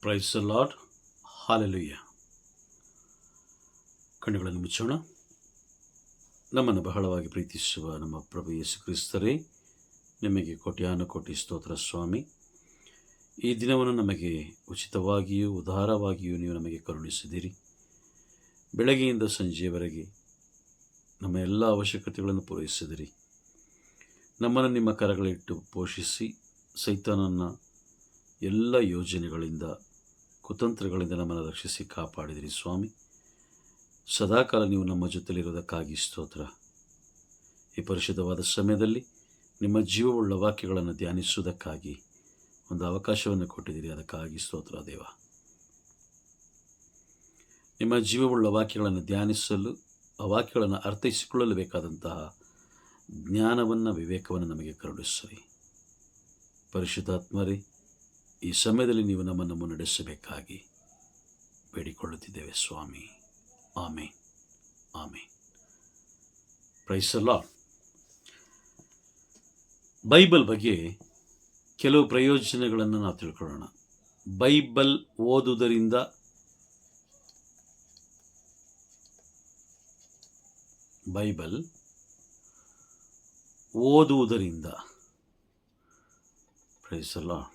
Price the lord. Hallelujah. ಕಣ್ಣುಗಳನ್ನು ಮುಚ್ಚೋಣ. ನಮ್ಮನ್ನು ಬಹಳವಾಗಿ ಪ್ರೀತಿಸುವ ನಮ್ಮ ಪ್ರಭು ಯೇಸು ಕ್ರಿಸ್ತರೇ, ನಿಮಗೆ ಕೋಟ್ಯಾನುಕೋಟಿ ಸ್ತೋತ್ರ ಸ್ವಾಮಿ. ಈ ದಿನವನ್ನು ನಮಗೆ ಉಚಿತವಾಗಿಯೂ ಉದಾರವಾಗಿಯೂ ನೀವು ನಮಗೆ ಕರುಣಿಸಿದಿರಿ. ಬೆಳಗ್ಗೆಯಿಂದ ಸಂಜೆಯವರೆಗೆ ನಮ್ಮ ಎಲ್ಲ ಅವಶ್ಯಕತೆಗಳನ್ನು ಪೂರೈಸಿದಿರಿ. ನಮ್ಮನ್ನು ನಿಮ್ಮ ಕರಗಳಿಟ್ಟು ಪೋಷಿಸಿ ಸೈತಾನನ ಎಲ್ಲ ಯೋಜನೆಗಳಿಂದ ಕುತಂತ್ರಗಳಿಂದ ನಮ್ಮನ್ನು ರಕ್ಷಿಸಿ ಕಾಪಾಡಿದಿರಿ ಸ್ವಾಮಿ. ಸದಾಕಾಲ ನೀವು ನಮ್ಮ ಜೊತೆಲಿರೋದಕ್ಕಾಗಿ ಸ್ತೋತ್ರ. ಈ ಪರಿಶುದ್ಧವಾದ ಸಮಯದಲ್ಲಿ ನಿಮ್ಮ ಜೀವವುಳ್ಳ ವಾಕ್ಯಗಳನ್ನು ಧ್ಯಾನಿಸುವುದಕ್ಕಾಗಿ ಒಂದು ಅವಕಾಶವನ್ನು ಕೊಟ್ಟಿದ್ದೀರಿ, ಅದಕ್ಕಾಗಿ ಸ್ತೋತ್ರ ದೇವ. ನಿಮ್ಮ ಜೀವವುಳ್ಳ ವಾಕ್ಯಗಳನ್ನು ಧ್ಯಾನಿಸಲು, ಆ ವಾಕ್ಯಗಳನ್ನು ಅರ್ಥೈಸಿಕೊಳ್ಳಲು ಬೇಕಾದಂತಹ ಜ್ಞಾನವನ್ನು, ವಿವೇಕವನ್ನು ನಮಗೆ ಕರುಣಿಸಿರಿ. ಪರಿಶುದ್ಧಾತ್ಮರೇ, ಈ ಸಮಯದಲ್ಲಿ ನೀವು ನಮ್ಮನ್ನು ಮುನ್ನಡೆಸಬೇಕಾಗಿ ಬೇಡಿಕೊಳ್ಳುತ್ತಿದ್ದೇವೆ ಸ್ವಾಮಿ. Amen, amen. Praise the Lord. Bible ಬಗ್ಗೆ ಕೆಲವು ಪ್ರಯೋಜನಗಳನ್ನು ನಾವು ತಿಳ್ಕೊಳ್ಳೋಣ. ಬೈಬಲ್ ಓದುವುದರಿಂದ ಪ್ರೈಸ್ ದ ಲಾರ್ಡ್.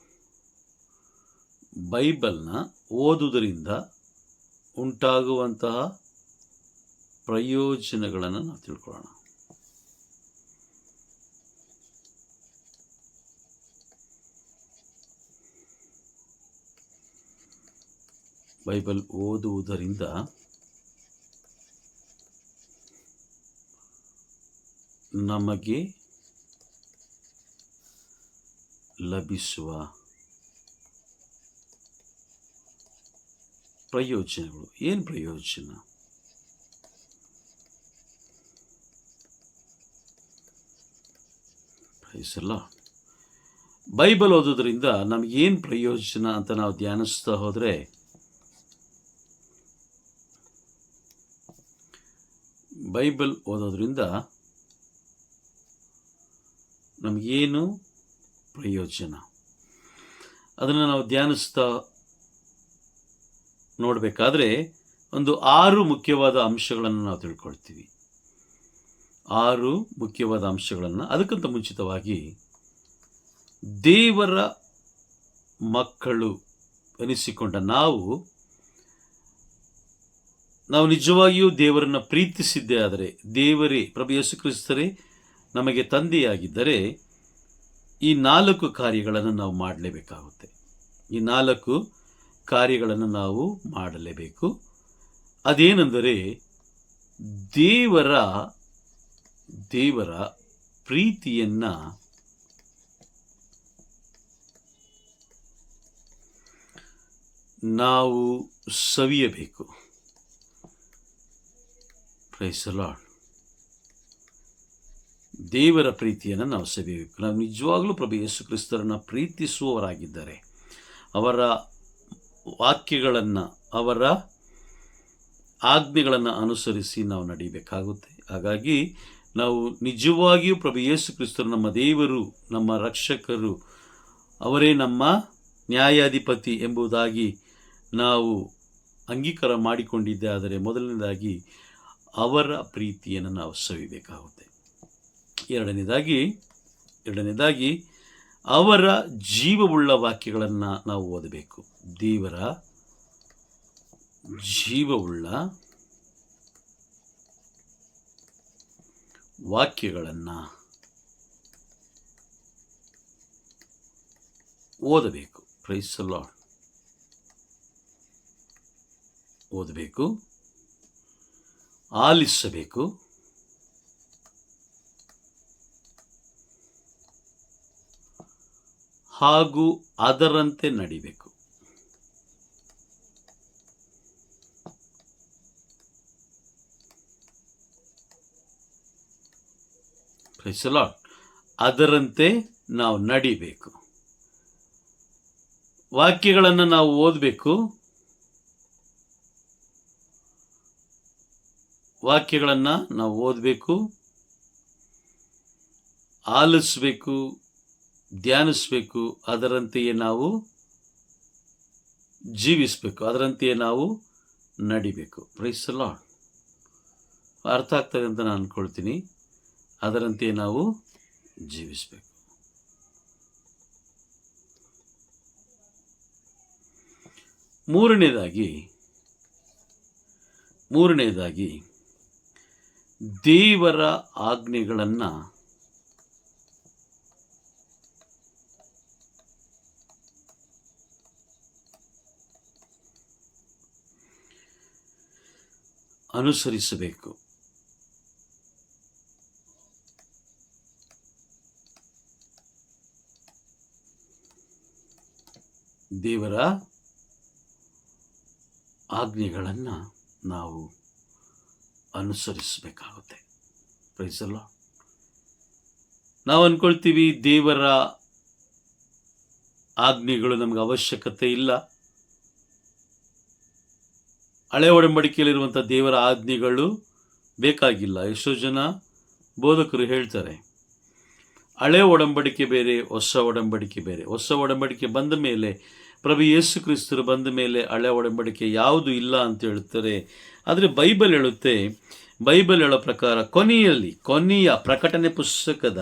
ಬೈಬಲ್ನ ಓದುವುದರಿಂದ ಉಂಟಾಗುವಂತಹ ಪ್ರಯೋಜನಗಳನ್ನು ನಾವು ತಿಳ್ಕೊಳ್ಳೋಣ. ಬೈಬಲ್ ಓದುವುದರಿಂದ ನಮಗೆ ಲಭಿಸುವ ಪ್ರಯೋಜನಗಳು. ಏನು ಪ್ರಯೋಜನ? Price the Lord. ಬೈಬಲ್ ಓದೋದ್ರಿಂದ ನಮಗೇನು ಪ್ರಯೋಜನ ಅಂತ ನಾವು ಧ್ಯಾನಿಸ್ತಾ ಹೋದರೆ, ಬೈಬಲ್ ಓದೋದ್ರಿಂದ ನಮಗೇನು ಪ್ರಯೋಜನ ಅದನ್ನು ನಾವು ಧ್ಯಾನಿಸ್ತಾ ನೋಡಬೇಕಾದ್ರೆ ಒಂದು 6 ಮುಖ್ಯವಾದ ಅಂಶಗಳನ್ನು ನಾವು ತಿಳ್ಕೊಳ್ತೀವಿ. 6 ಮುಖ್ಯವಾದ ಅಂಶಗಳನ್ನು. ಅದಕ್ಕಿಂತ ಮುಂಚಿತವಾಗಿ ದೇವರ ಮಕ್ಕಳು ಎನಿಸಿಕೊಂಡ ನಾವು ನಿಜವಾಗಿಯೂ ದೇವರನ್ನು ಪ್ರೀತಿಸಿದ್ದೇ ಆದರೆ, ದೇವರೇ ಪ್ರಭು ಯೇಸು ಕ್ರಿಸ್ತರೇ ನಮಗೆ ತಂದೆಯಾಗಿದ್ದರೆ, ಈ 4 ಕಾರ್ಯಗಳನ್ನು ನಾವು ಮಾಡಲೇಬೇಕಾಗುತ್ತೆ. ಈ 4 ಕಾರ್ಯಗಳನ್ನು ನಾವು ಮಾಡಲೇಬೇಕು. ಅದೇನೆಂದರೆ, ದೇವರ ಪ್ರೀತಿಯನ್ನು ನಾವು ಸವಿಯಬೇಕು. Price the lord. ದೇವರ ಪ್ರೀತಿಯನ್ನು ನಾವು ಸವಿಯಬೇಕು. ನಾವು ನಿಜವಾಗಲೂ ಪ್ರಭು ಯೇಸು ಕ್ರಿಸ್ತರನ್ನು ಪ್ರೀತಿಸುವವರಾಗಿದ್ದರೆ, ಅವರ ವಾಕ್ಯಗಳನ್ನು, ಅವರ ಆಜ್ಞೆಗಳನ್ನು ಅನುಸರಿಸಿ ನಾವು ನಡೀಬೇಕಾಗುತ್ತೆ. ಹಾಗಾಗಿ ನಾವು ನಿಜವಾಗಿಯೂ ಪ್ರಭು ಯೇಸು ಕ್ರಿಸ್ತರು ನಮ್ಮ ದೇವರು, ನಮ್ಮ ರಕ್ಷಕರು, ಅವರೇ ನಮ್ಮ ನ್ಯಾಯಾಧಿಪತಿ ಎಂಬುದಾಗಿ ನಾವು ಅಂಗೀಕಾರ ಮಾಡಿಕೊಂಡಿದ್ದೇ ಆದರೆ, ಮೊದಲನೇದಾಗಿ ಅವರ ಪ್ರೀತಿಯನ್ನು ನಾವು ಸವಿಬೇಕಾಗುತ್ತೆ. ಎರಡನೇದಾಗಿ ಅವರ ಜೀವವುಳ್ಳ ವಾಕ್ಯಗಳನ್ನು ನಾವು ಓದಬೇಕು. ದೇವರ ಜೀವವುಳ್ಳ ವಾಕ್ಯಗಳನ್ನು ಓದಬೇಕು. Price the lord. ಓದಬೇಕು, ಆಲಿಸಬೇಕು, ಹಾಗೂ ಅದರಂತೆ ನಡಿಬೇಕು. Price the lord. ಅದರಂತೆ ನಾವು ನಡಿಬೇಕು. ವಾಕ್ಯಗಳನ್ನು ನಾವು ಓದಬೇಕು, ಆಲಿಸಬೇಕು, ಧ್ಯಾನಿಸಬೇಕು, ಅದರಂತೆಯೇ ನಾವು ಜೀವಿಸಬೇಕು, ಅದರಂತೆಯೇ ನಾವು ನಡಿಬೇಕು. Price the lord. ಅರ್ಥ ಆಗ್ತದೆ ಅಂತ ನಾನು ಅಂದ್ಕೊಳ್ತೀನಿ. ಅದರಂತೆಯೇ ನಾವು ಜೀವಿಸಬೇಕು. ಮೂರನೇದಾಗಿ ದೇವರ ಆಜ್ಞೆಗಳನ್ನು ಅನುಸರಿಸಬೇಕು. ದೇವರ ಆಜ್ಞೆಗಳನ್ನು ನಾವು ಅನುಸರಿಸಬೇಕಾಗುತ್ತೆ. Price the lord. ನಾವು ಅಂದ್ಕೊಳ್ತೀವಿ ದೇವರ ಆಜ್ಞೆಗಳು ನಮಗೆ ಅವಶ್ಯಕತೆ ಇಲ್ಲ. ಹಳೆ ಒಡಂಬಡಿಕೆಯಲ್ಲಿರುವಂಥ ದೇವರ ಆಜ್ಞೆಗಳು ಬೇಕಾಗಿಲ್ಲ. ಎಷ್ಟೋ ಜನ ಬೋಧಕರು ಹೇಳ್ತಾರೆ, ಹಳೆ ಒಡಂಬಡಿಕೆ ಬೇರೆ, ಹೊಸ ಒಡಂಬಡಿಕೆ ಬೇರೆ. ಹೊಸ ಒಡಂಬಡಿಕೆ ಬಂದ ಮೇಲೆ, ಪ್ರಭು ಯೇಸು ಕ್ರಿಸ್ತರು ಬಂದ ಮೇಲೆ ಹಳೆ ಒಡಂಬಡಿಕೆ ಯಾವುದು ಇಲ್ಲ ಅಂತ ಹೇಳ್ತಾರೆ. ಆದರೆ ಬೈಬಲ್ ಹೇಳೋ ಪ್ರಕಾರ ಕೊನೆಯ ಪ್ರಕಟಣೆ ಪುಸ್ತಕದ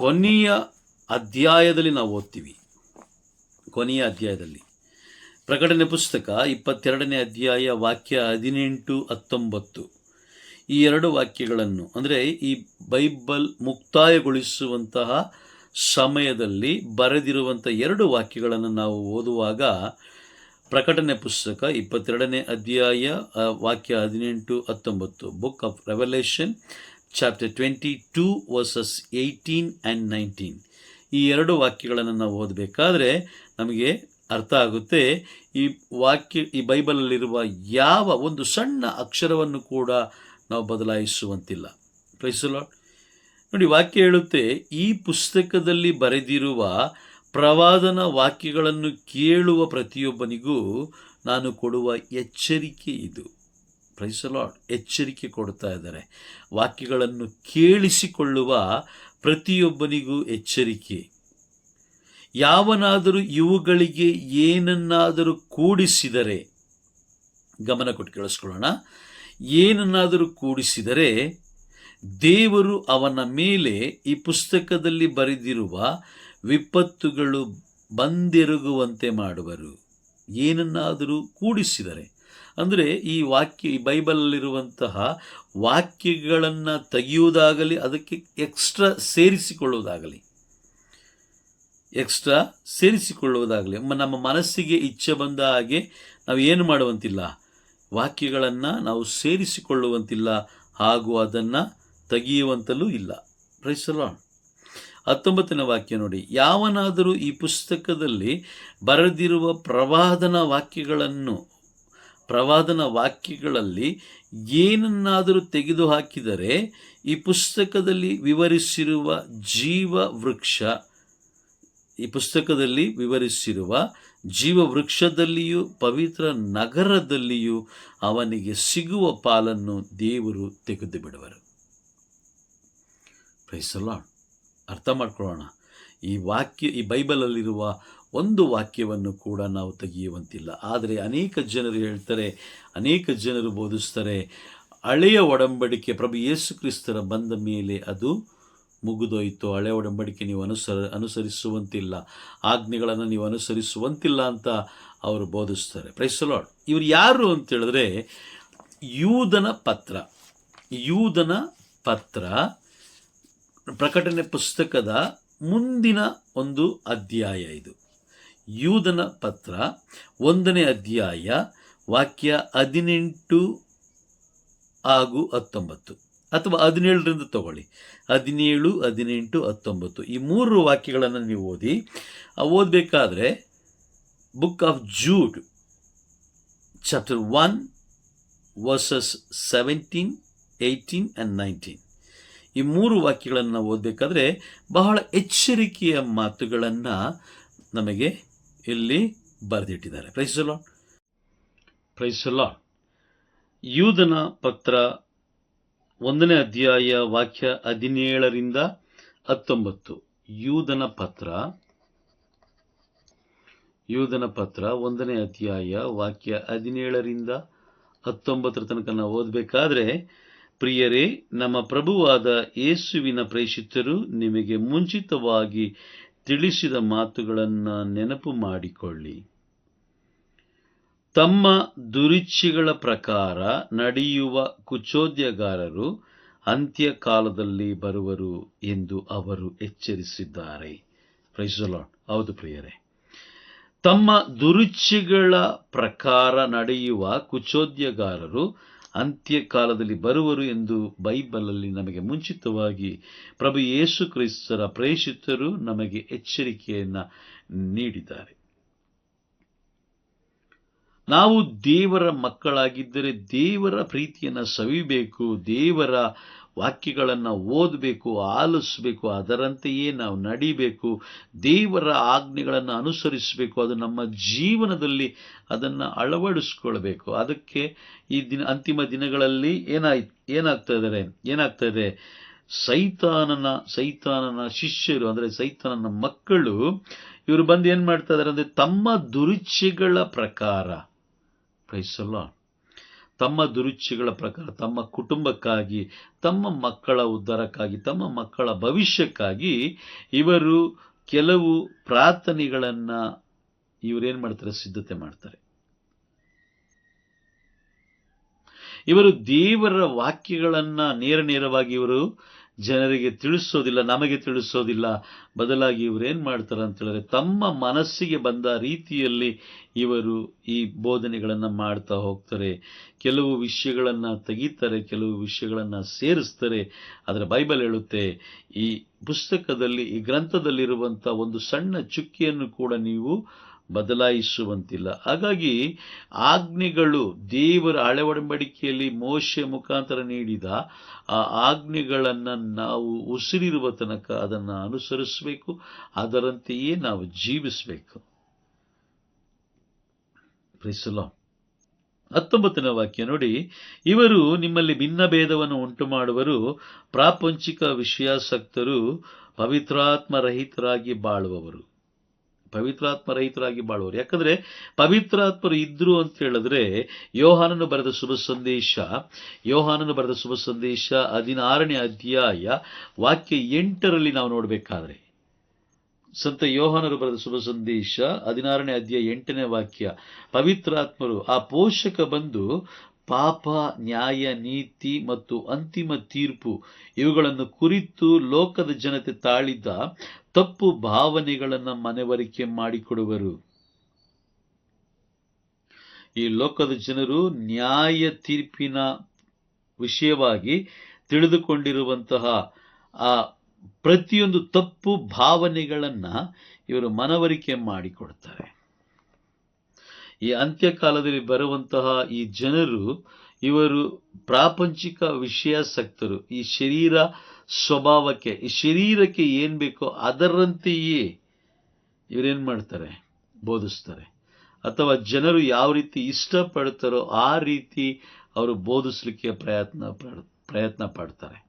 ಕೊನೆಯ ಅಧ್ಯಾಯದಲ್ಲಿ ನಾವು ಓದ್ತೀವಿ. ಕೊನೆಯ ಅಧ್ಯಾಯದಲ್ಲಿ ಪ್ರಕಟಣೆ ಪುಸ್ತಕ 22ನೇ ಅಧ್ಯಾಯ ವಾಕ್ಯ 18-19 ಈ ಎರಡು ವಾಕ್ಯಗಳನ್ನು, ಅಂದರೆ ಈ ಬೈಬಲ್ ಮುಕ್ತಾಯಗೊಳಿಸುವಂತಹ ಸಮಯದಲ್ಲಿ ಬರೆದಿರುವಂಥ ಎರಡು ವಾಕ್ಯಗಳನ್ನು ನಾವು ಓದುವಾಗ, ಪ್ರಕಟಣೆ ಪುಸ್ತಕ 22ನೇ ಅಧ್ಯಾಯ ವಾಕ್ಯ 18-19, book of revolution chapter 22 versus 18 and 19, ಈ ಎರಡು ವಾಕ್ಯಗಳನ್ನು ನಾವು ಓದಬೇಕಾದ್ರೆ ನಮಗೆ ಅರ್ಥ ಆಗುತ್ತೆ. ಈ ಬೈಬಲಲ್ಲಿರುವ ಯಾವ ಒಂದು ಸಣ್ಣ ಅಕ್ಷರವನ್ನು ಕೂಡ ನಾವು ಬದಲಾಯಿಸುವಂತಿಲ್ಲ. Price the Lord. ನೋಡಿ, ವಾಕ್ಯ ಹೇಳುತ್ತೆ, ಈ ಪುಸ್ತಕದಲ್ಲಿ ಬರೆದಿರುವ ಪ್ರವಾದನ ವಾಕ್ಯಗಳನ್ನು ಕೇಳುವ ಪ್ರತಿಯೊಬ್ಬನಿಗೂ ನಾನು ಕೊಡುವ ಎಚ್ಚರಿಕೆ ಇದು. Praise the Lord. ಎಚ್ಚರಿಕೆ ಕೊಡ್ತಾ ಇದ್ದಾರೆ. ವಾಕ್ಯಗಳನ್ನು ಕೇಳಿಸಿಕೊಳ್ಳುವ ಪ್ರತಿಯೊಬ್ಬನಿಗೂ ಎಚ್ಚರಿಕೆ. ಯಾವನಾದರೂ ಇವುಗಳಿಗೆ ಏನನ್ನಾದರೂ ಕೂಡಿಸಿದರೆ, ಗಮನ ಕೊಟ್ಟು ಕೇಳಿಸ್ಕೊಳ್ಳೋಣ, ಏನನ್ನಾದರೂ ಕೂಡಿಸಿದರೆ ದೇವರು ಅವನ ಮೇಲೆ ಈ ಪುಸ್ತಕದಲ್ಲಿ ಬರೆದಿರುವ ವಿಪತ್ತುಗಳು ಬಂದೆರಗುವಂತೆ ಮಾಡುವರು. ಏನನ್ನಾದರೂ ಕೂಡಿಸಿದರೆ ಅಂದರೆ ಈ ಬೈಬಲಲ್ಲಿರುವಂತಹ ವಾಕ್ಯಗಳನ್ನು ತೆಗೆಯುವುದಾಗಲಿ, ಅದಕ್ಕೆ ಎಕ್ಸ್ಟ್ರಾ ಸೇರಿಸಿಕೊಳ್ಳುವುದಾಗಲಿ ನಮ್ಮ ಮನಸ್ಸಿಗೆ ಇಚ್ಛೆ ಬಂದ ಹಾಗೆ ನಾವು ಏನು ಮಾಡುವಂತಿಲ್ಲ, ವಾಕ್ಯಗಳನ್ನು ನಾವು ಸೇರಿಸಿಕೊಳ್ಳುವಂತಿಲ್ಲ, ಹಾಗೂ ಅದನ್ನು ತೆಗೆಯುವಂತಲೂ ಇಲ್ಲ. Praise the Lord. 19ನೇ ವಾಕ್ಯ ನೋಡಿ, ಯಾವನಾದರೂ ಈ ಪುಸ್ತಕದಲ್ಲಿ ಬರೆದಿರುವ ಪ್ರವಾದನ ವಾಕ್ಯಗಳಲ್ಲಿ ಏನನ್ನಾದರೂ ತೆಗೆದುಹಾಕಿದರೆ ಈ ಪುಸ್ತಕದಲ್ಲಿ ವಿವರಿಸಿರುವ ಜೀವ ವೃಕ್ಷದಲ್ಲಿಯೂ ಪವಿತ್ರ ನಗರದಲ್ಲಿಯೂ ಅವನಿಗೆ ಸಿಗುವ ಪಾಲನ್ನು ದೇವರು ತೆಗೆದು ಬಿಡುವರು. Price the lord. ಅರ್ಥ ಮಾಡ್ಕೊಳ್ಳೋಣ. ಈ ಬೈಬಲಲ್ಲಿರುವ ಒಂದು ವಾಕ್ಯವನ್ನು ಕೂಡ ನಾವು ತೆಗೆಯುವಂತಿಲ್ಲ. ಆದರೆ ಅನೇಕ ಜನರು ಹೇಳ್ತಾರೆ, ಅನೇಕ ಜನರು ಬೋಧಿಸ್ತಾರೆ, ಹಳೆಯ ಒಡಂಬಡಿಕೆ ಪ್ರಭು ಯೇಸು ಕ್ರಿಸ್ತರ ಬಂದ ಮೇಲೆ ಅದು ಮುಗಿದೋಯ್ತು, ಹಳೆಯ ಒಡಂಬಡಿಕೆ ನೀವು ಅನುಸರಿಸುವಂತಿಲ್ಲ, ಆಜ್ಞೆಗಳನ್ನು ನೀವು ಅನುಸರಿಸುವಂತಿಲ್ಲ ಅಂತ ಅವರು ಬೋಧಿಸ್ತಾರೆ. Price the lord. ಇವರು ಯಾರು ಅಂತ ಹೇಳಿದ್ರೆ, ಯೂದನ ಪತ್ರ ಪ್ರಕಟಣೆ ಪುಸ್ತಕದ ಮುಂದಿನ ಒಂದು ಅಧ್ಯಾಯ ಇದು. ಯೂದನ ಪತ್ರ 1ನೇ ಅಧ್ಯಾಯ ವಾಕ್ಯ 18 ಹಾಗೂ 19, ಅಥವಾ 17ರಿಂದ ತಗೊಳ್ಳಿ, 17, 18, 19 ಈ ಮೂರು ವಾಕ್ಯಗಳನ್ನು ನೀವು ಓದಬೇಕಾದ್ರೆ book of Jude chapter 1 versus 17, 18 and 19 ಈ ಮೂರು ವಾಕ್ಯಗಳನ್ನು ನಾವು ಓದಬೇಕಾದ್ರೆ ಬಹಳ ಎಚ್ಚರಿಕೆಯ ಮಾತುಗಳನ್ನು ನಮಗೆ ಇಲ್ಲಿ ಬರೆದಿಟ್ಟಿದ್ದಾರೆ. Praise the Lord. Praise the Lord. ಯೂದನ ಪತ್ರ 1ನೇ ಅಧ್ಯಾಯ ವಾಕ್ಯ 17ರಿಂದ 19. ಯೂದನ ಪತ್ರ ಯೂದನ ಪತ್ರ 1ನೇ ಅಧ್ಯಾಯ ವಾಕ್ಯ 17ರಿಂದ 19 ತನಕ ನಾವು ಓದಬೇಕಾದ್ರೆ, ಪ್ರಿಯರೇ, ನಮ್ಮ ಪ್ರಭುವಾದ ಯೇಸುವಿನ ಪ್ರೇಷಿತರು ನಿಮಗೆ ಮುಂಚಿತವಾಗಿ ತಿಳಿಸಿದ ಮಾತುಗಳನ್ನು ನೆನಪು ಮಾಡಿಕೊಳ್ಳಿ. ತಮ್ಮ ದುರಿಚ್ಛೆಗಳ ಪ್ರಕಾರ ನಡೆಯುವ ಕುಚೋದ್ಯಗಾರರು ಅಂತ್ಯಕಾಲದಲ್ಲಿ ಬರುವರು ಎಂದು ಅವರು ಎಚ್ಚರಿಸಿದ್ದಾರೆ. Praise the Lord. ಹೌದು ಪ್ರಿಯರೇ, ತಮ್ಮ ದುರುಚ್ಛೆಗಳ ಪ್ರಕಾರ ನಡೆಯುವ ಕುಚೋದ್ಯಗಾರರು ಅಂತ್ಯಕಾಲದಲ್ಲಿ ಬರುವರು ಎಂದು ಬೈಬಲಲ್ಲಿ ನಮಗೆ ಮುಂಚಿತವಾಗಿ ಪ್ರಭು ಯೇಸು ಕ್ರಿಸ್ತರ ಪ್ರೇಷಿತರು ನಮಗೆ ಎಚ್ಚರಿಕೆಯನ್ನು ನೀಡಿದ್ದಾರೆ. ನಾವು ದೇವರ ಮಕ್ಕಳಾಗಿದ್ದರೆ ದೇವರ ಪ್ರೀತಿಯನ್ನು ಸವಿಬೇಕು, ದೇವರ ವಾಕ್ಯಗಳನ್ನು ಓದಬೇಕು, ಆಲಿಸಬೇಕು, ಅದರಂತೆಯೇ ನಾವು ನಡಿಬೇಕು, ದೇವರ ಆಜ್ಞೆಗಳನ್ನು ಅನುಸರಿಸಬೇಕು, ಅದು ನಮ್ಮ ಜೀವನದಲ್ಲಿ ಅದನ್ನು ಅಳವಡಿಸ್ಕೊಳ್ಬೇಕು. ಅದಕ್ಕೆ ಈ ಅಂತಿಮ ದಿನಗಳಲ್ಲಿ ಏನಾಗ್ತದೆ, ಸೈತಾನನ ಶಿಷ್ಯರು, ಅಂದರೆ ಸೈತಾನನ ಮಕ್ಕಳು, ಇವರು ಬಂದು ಏನು ಮಾಡ್ತಾ ಇದ್ದಾರೆ ಅಂದರೆ ತಮ್ಮ ದುರುಚ್ಛೆಗಳ ಪ್ರಕಾರ, ಪ್ರೈಸ್ ದಿ ಲಾರ್ಡ್, ತಮ್ಮ ದುರುಚ್ಛೆಗಳ ಪ್ರಕಾರ ತಮ್ಮ ಕುಟುಂಬಕ್ಕಾಗಿ, ತಮ್ಮ ಮಕ್ಕಳ ಉದ್ಧಾರಕ್ಕಾಗಿ, ತಮ್ಮ ಮಕ್ಕಳ ಭವಿಷ್ಯಕ್ಕಾಗಿ ಇವರು ಕೆಲವು ಪ್ರಾರ್ಥನೆಗಳನ್ನು ಇವರೇನು ಮಾಡ್ತಾರೆ, ಸಿದ್ಧತೆ ಮಾಡ್ತಾರೆ. ಇವರು ದೇವರ ವಾಕ್ಯಗಳನ್ನು ನೇರವಾಗಿ ಇವರು ಜನರಿಗೆ ತಿಳಿಸೋದಿಲ್ಲ, ನಮಗೆ ತಿಳಿಸೋದಿಲ್ಲ. ಬದಲಾಗಿ ಇವರೇನು ಮಾಡ್ತಾರೆ ಅಂತ ಹೇಳಿದ್ರೆ ತಮ್ಮ ಮನಸ್ಸಿಗೆ ಬಂದ ರೀತಿಯಲ್ಲಿ ಇವರು ಈ ಬೋಧನೆಗಳನ್ನು ಮಾಡ್ತಾ ಹೋಗ್ತಾರೆ. ಕೆಲವು ವಿಷಯಗಳನ್ನು ತೆಗಿತಾರೆ, ಕೆಲವು ವಿಷಯಗಳನ್ನು ಸೇರಿಸ್ತಾರೆ. ಆದರೆ ಬೈಬಲ್ ಹೇಳುತ್ತೆ, ಈ ಪುಸ್ತಕದಲ್ಲಿ, ಈ ಗ್ರಂಥದಲ್ಲಿರುವಂಥ ಒಂದು ಸಣ್ಣ ಚುಕ್ಕಿಯನ್ನು ಕೂಡ ನೀವು ಬದಲಾಯಿಸುವಂತಿಲ್ಲ. ಹಾಗಾಗಿ ಆಜ್ಞೆಗಳು, ದೇವರ ಹಳೆ ಒಡಂಬಡಿಕೆಯಲ್ಲಿ ಮೋಶೆ ಮುಖಾಂತರ ನೀಡಿದ ಆ ಆಜ್ಞೆಗಳನ್ನು ನಾವು ಉಸಿರಿರುವ ತನಕ ಅದನ್ನು ಅನುಸರಿಸಬೇಕು, ಅದರಂತೆಯೇ ನಾವು ಜೀವಿಸಬೇಕು. Praise the Lord. 19ನೇ ವಾಕ್ಯ ನೋಡಿ, ಇವರು ನಿಮ್ಮಲ್ಲಿ ಭಿನ್ನ ಭೇದವನ್ನು ಉಂಟು ಮಾಡುವರು, ಪ್ರಾಪಂಚಿಕ ವಿಷಯಾಸಕ್ತರು, ಪವಿತ್ರಾತ್ಮರಹಿತರಾಗಿ ಬಾಳುವವರು. ಯಾಕಂದ್ರೆ ಪವಿತ್ರಾತ್ಮರು ಇದ್ರು ಅಂತ ಹೇಳಿದ್ರೆ ಯೋಹಾನನು ಬರೆದ ಶುಭ ಸಂದೇಶ 16ನೇ ಅಧ್ಯಾಯ ವಾಕ್ಯ 8ರಲ್ಲಿ ನಾವು ನೋಡಬೇಕಾದ್ರೆ, ಸಂತ ಯೋಹಾನರು ಬರೆದ ಶುಭ ಸಂದೇಶ 16ನೇ ಅಧ್ಯಾಯ 8ನೇ ವಾಕ್ಯ, ಪವಿತ್ರಾತ್ಮರು, ಆ ಪೋಷಕ ಬಂದು ಪಾಪ, ನ್ಯಾಯ, ನೀತಿ ಮತ್ತು ಅಂತಿಮ ತೀರ್ಪು ಇವುಗಳನ್ನು ಕುರಿತು ಲೋಕದ ಜನತೆ ತಾಳಿದ್ದ ತಪ್ಪು ಭಾವನೆಗಳನ್ನು ಮನವರಿಕೆ ಮಾಡಿಕೊಡುವರು. ಈ ಲೋಕದ ಜನರು ನ್ಯಾಯ ತೀರ್ಪಿನ ವಿಷಯವಾಗಿ ತಿಳಿದುಕೊಂಡಿರುವಂತಹ ಆ ಪ್ರತಿಯೊಂದು ತಪ್ಪು ಭಾವನೆಗಳನ್ನು ಇವರು ಮನವರಿಕೆ ಮಾಡಿಕೊಡ್ತಾರೆ. ಈ ಅಂತ್ಯಕಾಲದಲ್ಲಿ ಬರುವಂತಹ ಈ ಜನರು, ಇವರು ಪ್ರಾಪಂಚಿಕ ವಿಷಯಾಸಕ್ತರು. ಈ ಶರೀರ ಸ್ವಭಾವಕ್ಕೆ, ಈ ಶರೀರಕ್ಕೆ ಏನು ಬೇಕೋ ಅದರಂತೆಯೇ ಇವರೇನು ಮಾಡ್ತಾರೆ, ಬೋಧಿಸ್ತಾರೆ. ಅಥವಾ ಜನರು ಯಾವ ರೀತಿ ಇಷ್ಟಪಡ್ತಾರೋ ಆ ರೀತಿ ಅವರು ಬೋಧಿಸಲಿಕ್ಕೆ ಪ್ರಯತ್ನ ಪಡ್ತಾರೆ.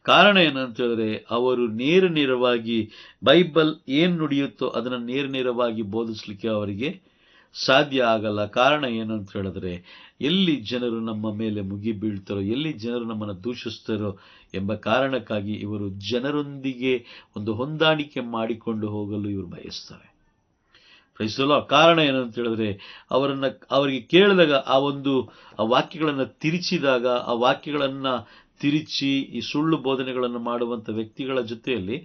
ಕಾರಣ ಏನಂತ ಹೇಳಿದ್ರೆ, ಅವರು ನೇರವಾಗಿ ಬೈಬಲ್ ಏನು ನುಡಿಯುತ್ತೋ ಅದನ್ನು ನೇರವಾಗಿ ಬೋಧಿಸಲಿಕ್ಕೆ ಅವರಿಗೆ ಸಾಧ್ಯ ಆಗಲ್ಲ. ಕಾರಣ ಏನು ಅಂತ ಹೇಳಿದ್ರೆ, ಎಲ್ಲಿ ಜನರು ನಮ್ಮ ಮೇಲೆ ಮುಗಿ ಬೀಳ್ತಾರೋ, ಎಲ್ಲಿ ಜನರು ನಮ್ಮನ್ನು ದೂಷಿಸ್ತಾರೋ ಎಂಬ ಕಾರಣಕ್ಕಾಗಿ ಇವರು ಜನರೊಂದಿಗೆ ಒಂದು ಹೊಂದಾಣಿಕೆ ಮಾಡಿಕೊಂಡು ಹೋಗಲು ಇವರು ಬಯಸ್ತಾರೆ. Praise the Lord. ಕಾರಣ ಏನಂತ ಹೇಳಿದ್ರೆ, ಅವರಿಗೆ ಕೇಳಿದಾಗ ಆ ವಾಕ್ಯಗಳನ್ನು ತಿರುಚಿದಾಗ, ಆ ವಾಕ್ಯಗಳನ್ನು ತಿರುಚಿ ಈ ಸುಳ್ಳು ಬೋಧನೆಗಳನ್ನು ಮಾಡುವಂಥ ವ್ಯಕ್ತಿಗಳ ಜೊತೆಯಲ್ಲಿ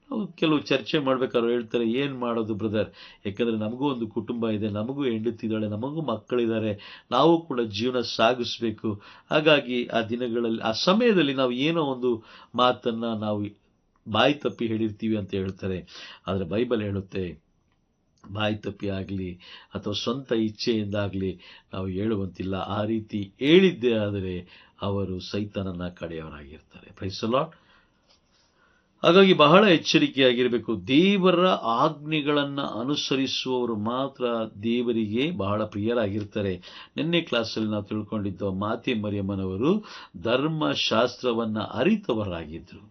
ನಾವು ಕೆಲವು ಚರ್ಚೆ ಮಾಡ್ಬೇಕಾದ್ರೆ ಹೇಳ್ತಾರೆ, ಏನು ಮಾಡೋದು ಬ್ರದರ್, ಯಾಕಂದರೆ ನಮಗೂ ಒಂದು ಕುಟುಂಬ ಇದೆ, ನಮಗೂ ಹೆಂಡತಿದ್ದಾಳೆ, ನಮಗೂ ಮಕ್ಕಳಿದ್ದಾರೆ, ನಾವು ಕೂಡ ಜೀವನ ಸಾಗಿಸ್ಬೇಕು. ಹಾಗಾಗಿ ಆ ದಿನಗಳಲ್ಲಿ, ಆ ಸಮಯದಲ್ಲಿ ನಾವು ಏನೋ ಒಂದು ಮಾತನ್ನು ನಾವು ಬಾಯಿ ತಪ್ಪಿ ಹೇಳಿರ್ತೀವಿ ಅಂತ ಹೇಳ್ತಾರೆ. ಆದರೆ ಬೈಬಲ್ ಹೇಳುತ್ತೆ, ಬಾಯಿ ತಪ್ಪಿ ಆಗಲಿ ಅಥವಾ ಸ್ವಂತ ಇಚ್ಛೆಯಿಂದಾಗಲಿ ನಾವು ಹೇಳುವಂತಿಲ್ಲ. ಆ ರೀತಿ ಹೇಳಿದ್ದೇ ಆದರೆ ಅವರು ಸೈತಾನನ ಕಡೆಯವರಾಗಿರ್ತಾರೆ. Price the Lord. ಹಾಗಾಗಿ ಬಹಳ ಎಚ್ಚರಿಕೆಯಾಗಿರಬೇಕು. ದೇವರ ಆಜ್ಞೆಗಳನ್ನು ಅನುಸರಿಸುವವರು ಮಾತ್ರ ದೇವರಿಗೆ ಬಹಳ ಪ್ರಿಯರಾಗಿರ್ತಾರೆ. ನಿನ್ನೆ ಕ್ಲಾಸಲ್ಲಿ ನಾವು ತಿಳ್ಕೊಂಡಿದ್ದು, ಮಾತೆ ಮರಿಯಮ್ಮನವರು ಧರ್ಮಶಾಸ್ತ್ರವನ್ನು ಅರಿತವರಾಗಿದ್ದರು.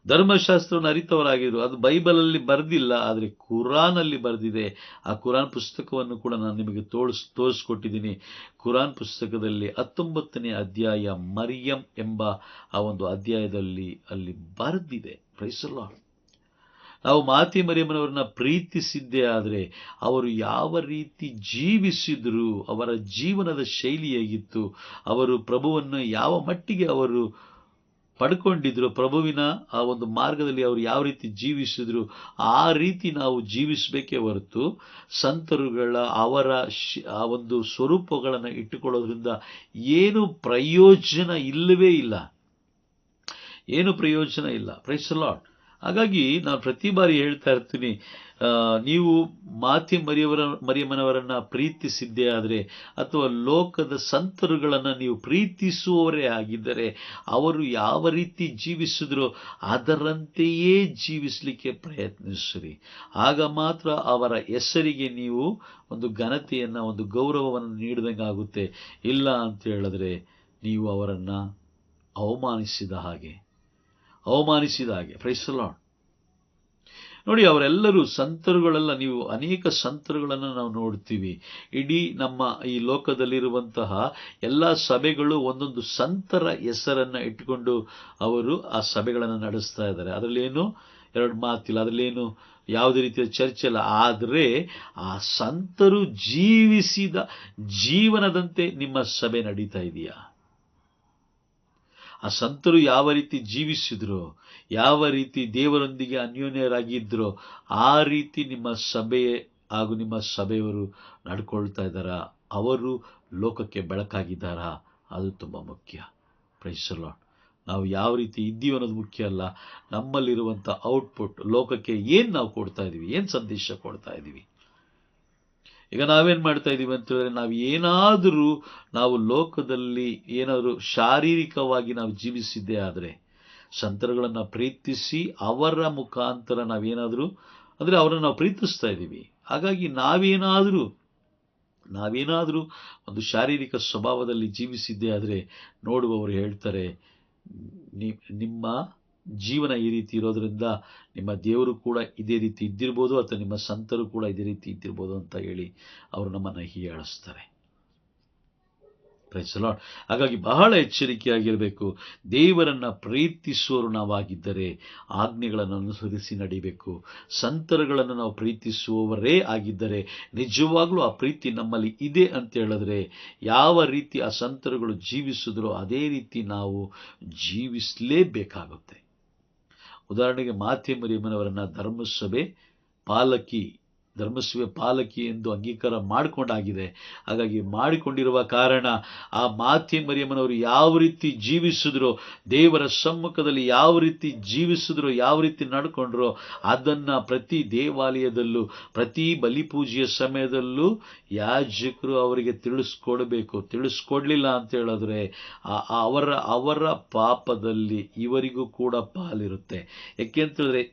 ಧರ್ಮಶಾಸ್ತ್ರವನ್ನು ಅರಿತವರಾಗಿದ್ರು. ಅದು ಬೈಬಲಲ್ಲಿ ಬರೆದಿಲ್ಲ, ಆದರೆ ಕುರಾನಲ್ಲಿ ಬರೆದಿದೆ. ಆ ಕುರಾನ್ ಪುಸ್ತಕವನ್ನು ಕೂಡ ನಾನು ನಿಮಗೆ ತೋರಿಸ್ಕೊಟ್ಟಿದ್ದೀನಿ. ಕುರಾನ್ ಪುಸ್ತಕದಲ್ಲಿ 19ನೇ ಅಧ್ಯಾಯ ಮರಿಯಂ ಎಂಬ ಆ ಒಂದು ಅಧ್ಯಾಯದಲ್ಲಿ ಅಲ್ಲಿ ಬರೆದಿದೆ. Praise the Lord. ನಾವು ಮಾತೆ ಮರಿಯಮ್ಮನವರನ್ನ ಪ್ರೀತಿಸಿದ್ದೇ ಆದರೆ ಅವರು ಯಾವ ರೀತಿ ಜೀವಿಸಿದ್ರು, ಅವರ ಜೀವನದ ಶೈಲಿ ಹೇಗಿತ್ತು, ಅವರು ಪ್ರಭುವನ್ನು ಯಾವ ಮಟ್ಟಿಗೆ ಅವರು ಪಡ್ಕೊಂಡಿದ್ರು, ಪ್ರಭುವಿನ ಆ ಒಂದು ಮಾರ್ಗದಲ್ಲಿ ಅವರು ಯಾವ ರೀತಿ ಜೀವಿಸಿದ್ರು, ಆ ರೀತಿ ನಾವು ಜೀವಿಸಬೇಕೇ ಹೊರತು ಸಂತರುಗಳ ಅವರ ಆ ಒಂದು ಸ್ವರೂಪಗಳನ್ನು ಇಟ್ಟುಕೊಳ್ಳೋದ್ರಿಂದ ಏನು ಪ್ರಯೋಜನ ಇಲ್ಲವೇ ಇಲ್ಲ, ಏನು ಪ್ರಯೋಜನ ಇಲ್ಲ. Praise the Lord. ಹಾಗಾಗಿ ನಾನು ಪ್ರತಿ ಬಾರಿ ಹೇಳ್ತಾ ಇರ್ತೀನಿ, ನೀವು ಮಾತೆ ಮರಿಯಮ್ಮನವರನ್ನ ಪ್ರೀತಿಸಿದ್ದೇ ಆದರೆ ಅಥವಾ ಲೋಕದ ಸಂತರುಗಳನ್ನು ನೀವು ಪ್ರೀತಿಸುವವರೇ ಆಗಿದ್ದರೆ ಅವರು ಯಾವ ರೀತಿ ಜೀವಿಸಿದ್ರೋ ಅದರಂತೆಯೇ ಜೀವಿಸಲಿಕ್ಕೆ ಪ್ರಯತ್ನಿಸಿರಿ. ಆಗ ಮಾತ್ರ ಅವರ ಹೆಸರಿಗೆ ನೀವು ಒಂದು ಘನತೆಯನ್ನು, ಒಂದು ಗೌರವವನ್ನು ನೀಡಿದಂಗೆ ಆಗುತ್ತೆ. ಇಲ್ಲ ಅಂತ ಹೇಳಿದ್ರೆ ನೀವು ಅವರನ್ನು ಅವಮಾನಿಸಿದ ಹಾಗೆ. Praise the Lord. ನೋಡಿ, ಅವರೆಲ್ಲರೂ ಸಂತರುಗಳೆಲ್ಲ, ನೀವು ಅನೇಕ ಸಂತರುಗಳನ್ನು ನಾವು ನೋಡ್ತೀವಿ. ಇಡೀ ನಮ್ಮ ಈ ಲೋಕದಲ್ಲಿರುವಂತಹ ಎಲ್ಲ ಸಭೆಗಳು ಒಂದೊಂದು ಸಂತರ ಹೆಸರನ್ನು ಇಟ್ಟುಕೊಂಡು ಅವರು ಆ ಸಭೆಗಳನ್ನು ನಡೆಸ್ತಾ ಇದ್ದಾರೆ. ಅದರಲ್ಲೇನು ಎರಡು ಮಾತಿಲ್ಲ, ಅದರಲ್ಲೇನು ಯಾವುದೇ ರೀತಿಯ ಚರ್ಚೆ ಇಲ್ಲ. ಆದರೆ ಆ ಸಂತರು ಜೀವಿಸಿದ ಜೀವನದಂತೆ ನಿಮ್ಮ ಸಭೆ ನಡೀತಾ ಇದೆಯಾ? ಆ ಸಂತರು ಯಾವ ರೀತಿ ಜೀವಿಸಿದ್ರು, ಯಾವ ರೀತಿ ದೇವರೊಂದಿಗೆ ಅನ್ಯೋನ್ಯರಾಗಿದ್ರೋ ಆ ರೀತಿ ನಿಮ್ಮ ಸಭೆ ಹಾಗೂ ನಿಮ್ಮ ಸಭೆಯವರು ನಡ್ಕೊಳ್ತಾ ಇದ್ದಾರಾ? ಅವರು ಲೋಕಕ್ಕೆ ಬೆಳಕಾಗಿದ್ದಾರಾ? ಅದು ತುಂಬ ಮುಖ್ಯ. Praise the Lord. ನಾವು ಯಾವ ರೀತಿ ಇದ್ದೀವಿ ಅನ್ನೋದು ಮುಖ್ಯ ಅಲ್ಲ, ನಮ್ಮಲ್ಲಿರುವಂಥ ಔಟ್ಪುಟ್ ಲೋಕಕ್ಕೆ ಏನು ನಾವು ಕೊಡ್ತಾ ಇದ್ದೀವಿ, ಏನು ಸಂದೇಶ ಕೊಡ್ತಾ ಇದ್ದೀವಿ. ಈಗ ನಾವೇನು ಮಾಡ್ತಾ ಇದ್ದೀವಿ ಅಂತ ಹೇಳಿದ್ರೆ, ನಾವು ಲೋಕದಲ್ಲಿ ಏನಾದರೂ ಶಾರೀರಿಕವಾಗಿ ನಾವು ಜೀವಿಸಿದ್ದೇ ಆದರೆ, ಸಂತರುಗಳನ್ನು ಪ್ರೀತಿಸಿ ಅವರ ಮುಖಾಂತರ ನಾವೇನಾದರೂ ಅಂದರೆ ಅವರನ್ನು ನಾವು ಪ್ರೀತಿಸ್ತಾ ಇದ್ದೀವಿ. ಹಾಗಾಗಿ ನಾವೇನಾದರೂ ಒಂದು ಶಾರೀರಿಕ ಸ್ವಭಾವದಲ್ಲಿ ಜೀವಿಸಿದ್ದೇ ಆದರೆ ನೋಡುವವರು ಹೇಳ್ತಾರೆ, ನಿಮ್ಮ ಜೀವನ ಈ ರೀತಿ ಇರೋದ್ರಿಂದ ನಿಮ್ಮ ದೇವರು ಕೂಡ ಇದೇ ರೀತಿ ಇದ್ದಿರ್ಬೋದು ಅಥವಾ ನಿಮ್ಮ ಸಂತರು ಕೂಡ ಇದೇ ರೀತಿ ಇದ್ದಿರ್ಬೋದು ಅಂತ ಹೇಳಿ ಅವರು ನಮ್ಮನ್ನು ಹೀಯಾಳಿಸ್ತಾರೆ. Price the Lord. ಹಾಗಾಗಿ ಬಹಳ ಎಚ್ಚರಿಕೆಯಾಗಿರಬೇಕು. ದೇವರನ್ನು ಪ್ರೀತಿಸುವವರು ನಾವಾಗಿದ್ದರೆ ಆಜ್ಞೆಗಳನ್ನು ಅನುಸರಿಸಿ ನಡಿಬೇಕು. ಸಂತರುಗಳನ್ನು ನಾವು ಪ್ರೀತಿಸುವವರೇ ಆಗಿದ್ದರೆ ನಿಜವಾಗ್ಲೂ ಆ ಪ್ರೀತಿ ನಮ್ಮಲ್ಲಿ ಇದೆ ಅಂತ ಹೇಳಿದ್ರೆ ಯಾವ ರೀತಿ ಆ ಸಂತರುಗಳು ಜೀವಿಸಿದ್ರೋ ಅದೇ ರೀತಿ ನಾವು ಜೀವಿಸಲೇಬೇಕಾಗುತ್ತೆ. ಉದಾಹರಣೆಗೆ ಮಾತೆ ಮರಿಯಮ್ಮನವರನ್ನ ಧರ್ಮಸಭೆ ಪಾಲಕಿ ಎಂದು ಅಂಗೀಕಾರ ಮಾಡಿಕೊಂಡಾಗಿದೆ. ಹಾಗಾಗಿ ಮಾಡಿಕೊಂಡಿರುವ ಕಾರಣ ಆ ಮಾತೆ ಮರಿಯಮ್ಮನವರು ಯಾವ ರೀತಿ ಜೀವಿಸಿದ್ರು, ದೇವರ ಸಮ್ಮುಖದಲ್ಲಿ ಯಾವ ರೀತಿ ಜೀವಿಸಿದ್ರು, ಯಾವ ರೀತಿ ನಡ್ಕೊಂಡ್ರು ಅದನ್ನು ಪ್ರತಿ ದೇವಾಲಯದಲ್ಲೂ ಪ್ರತಿ ಬಲಿಪೂಜೆಯ ಸಮಯದಲ್ಲೂ ಯಾಜಕರು ಅವರಿಗೆ ತಿಳಿಸ್ಕೊಡ್ಬೇಕು. ತಿಳಿಸ್ಕೊಡ್ಲಿಲ್ಲ ಅಂತ ಹೇಳಿದ್ರೆ ಅವರ ಪಾಪದಲ್ಲಿ ಇವರಿಗೂ ಕೂಡ ಪಾಲಿರುತ್ತೆ. ಯಾಕೆಂತೇಳಿದ್ರೆ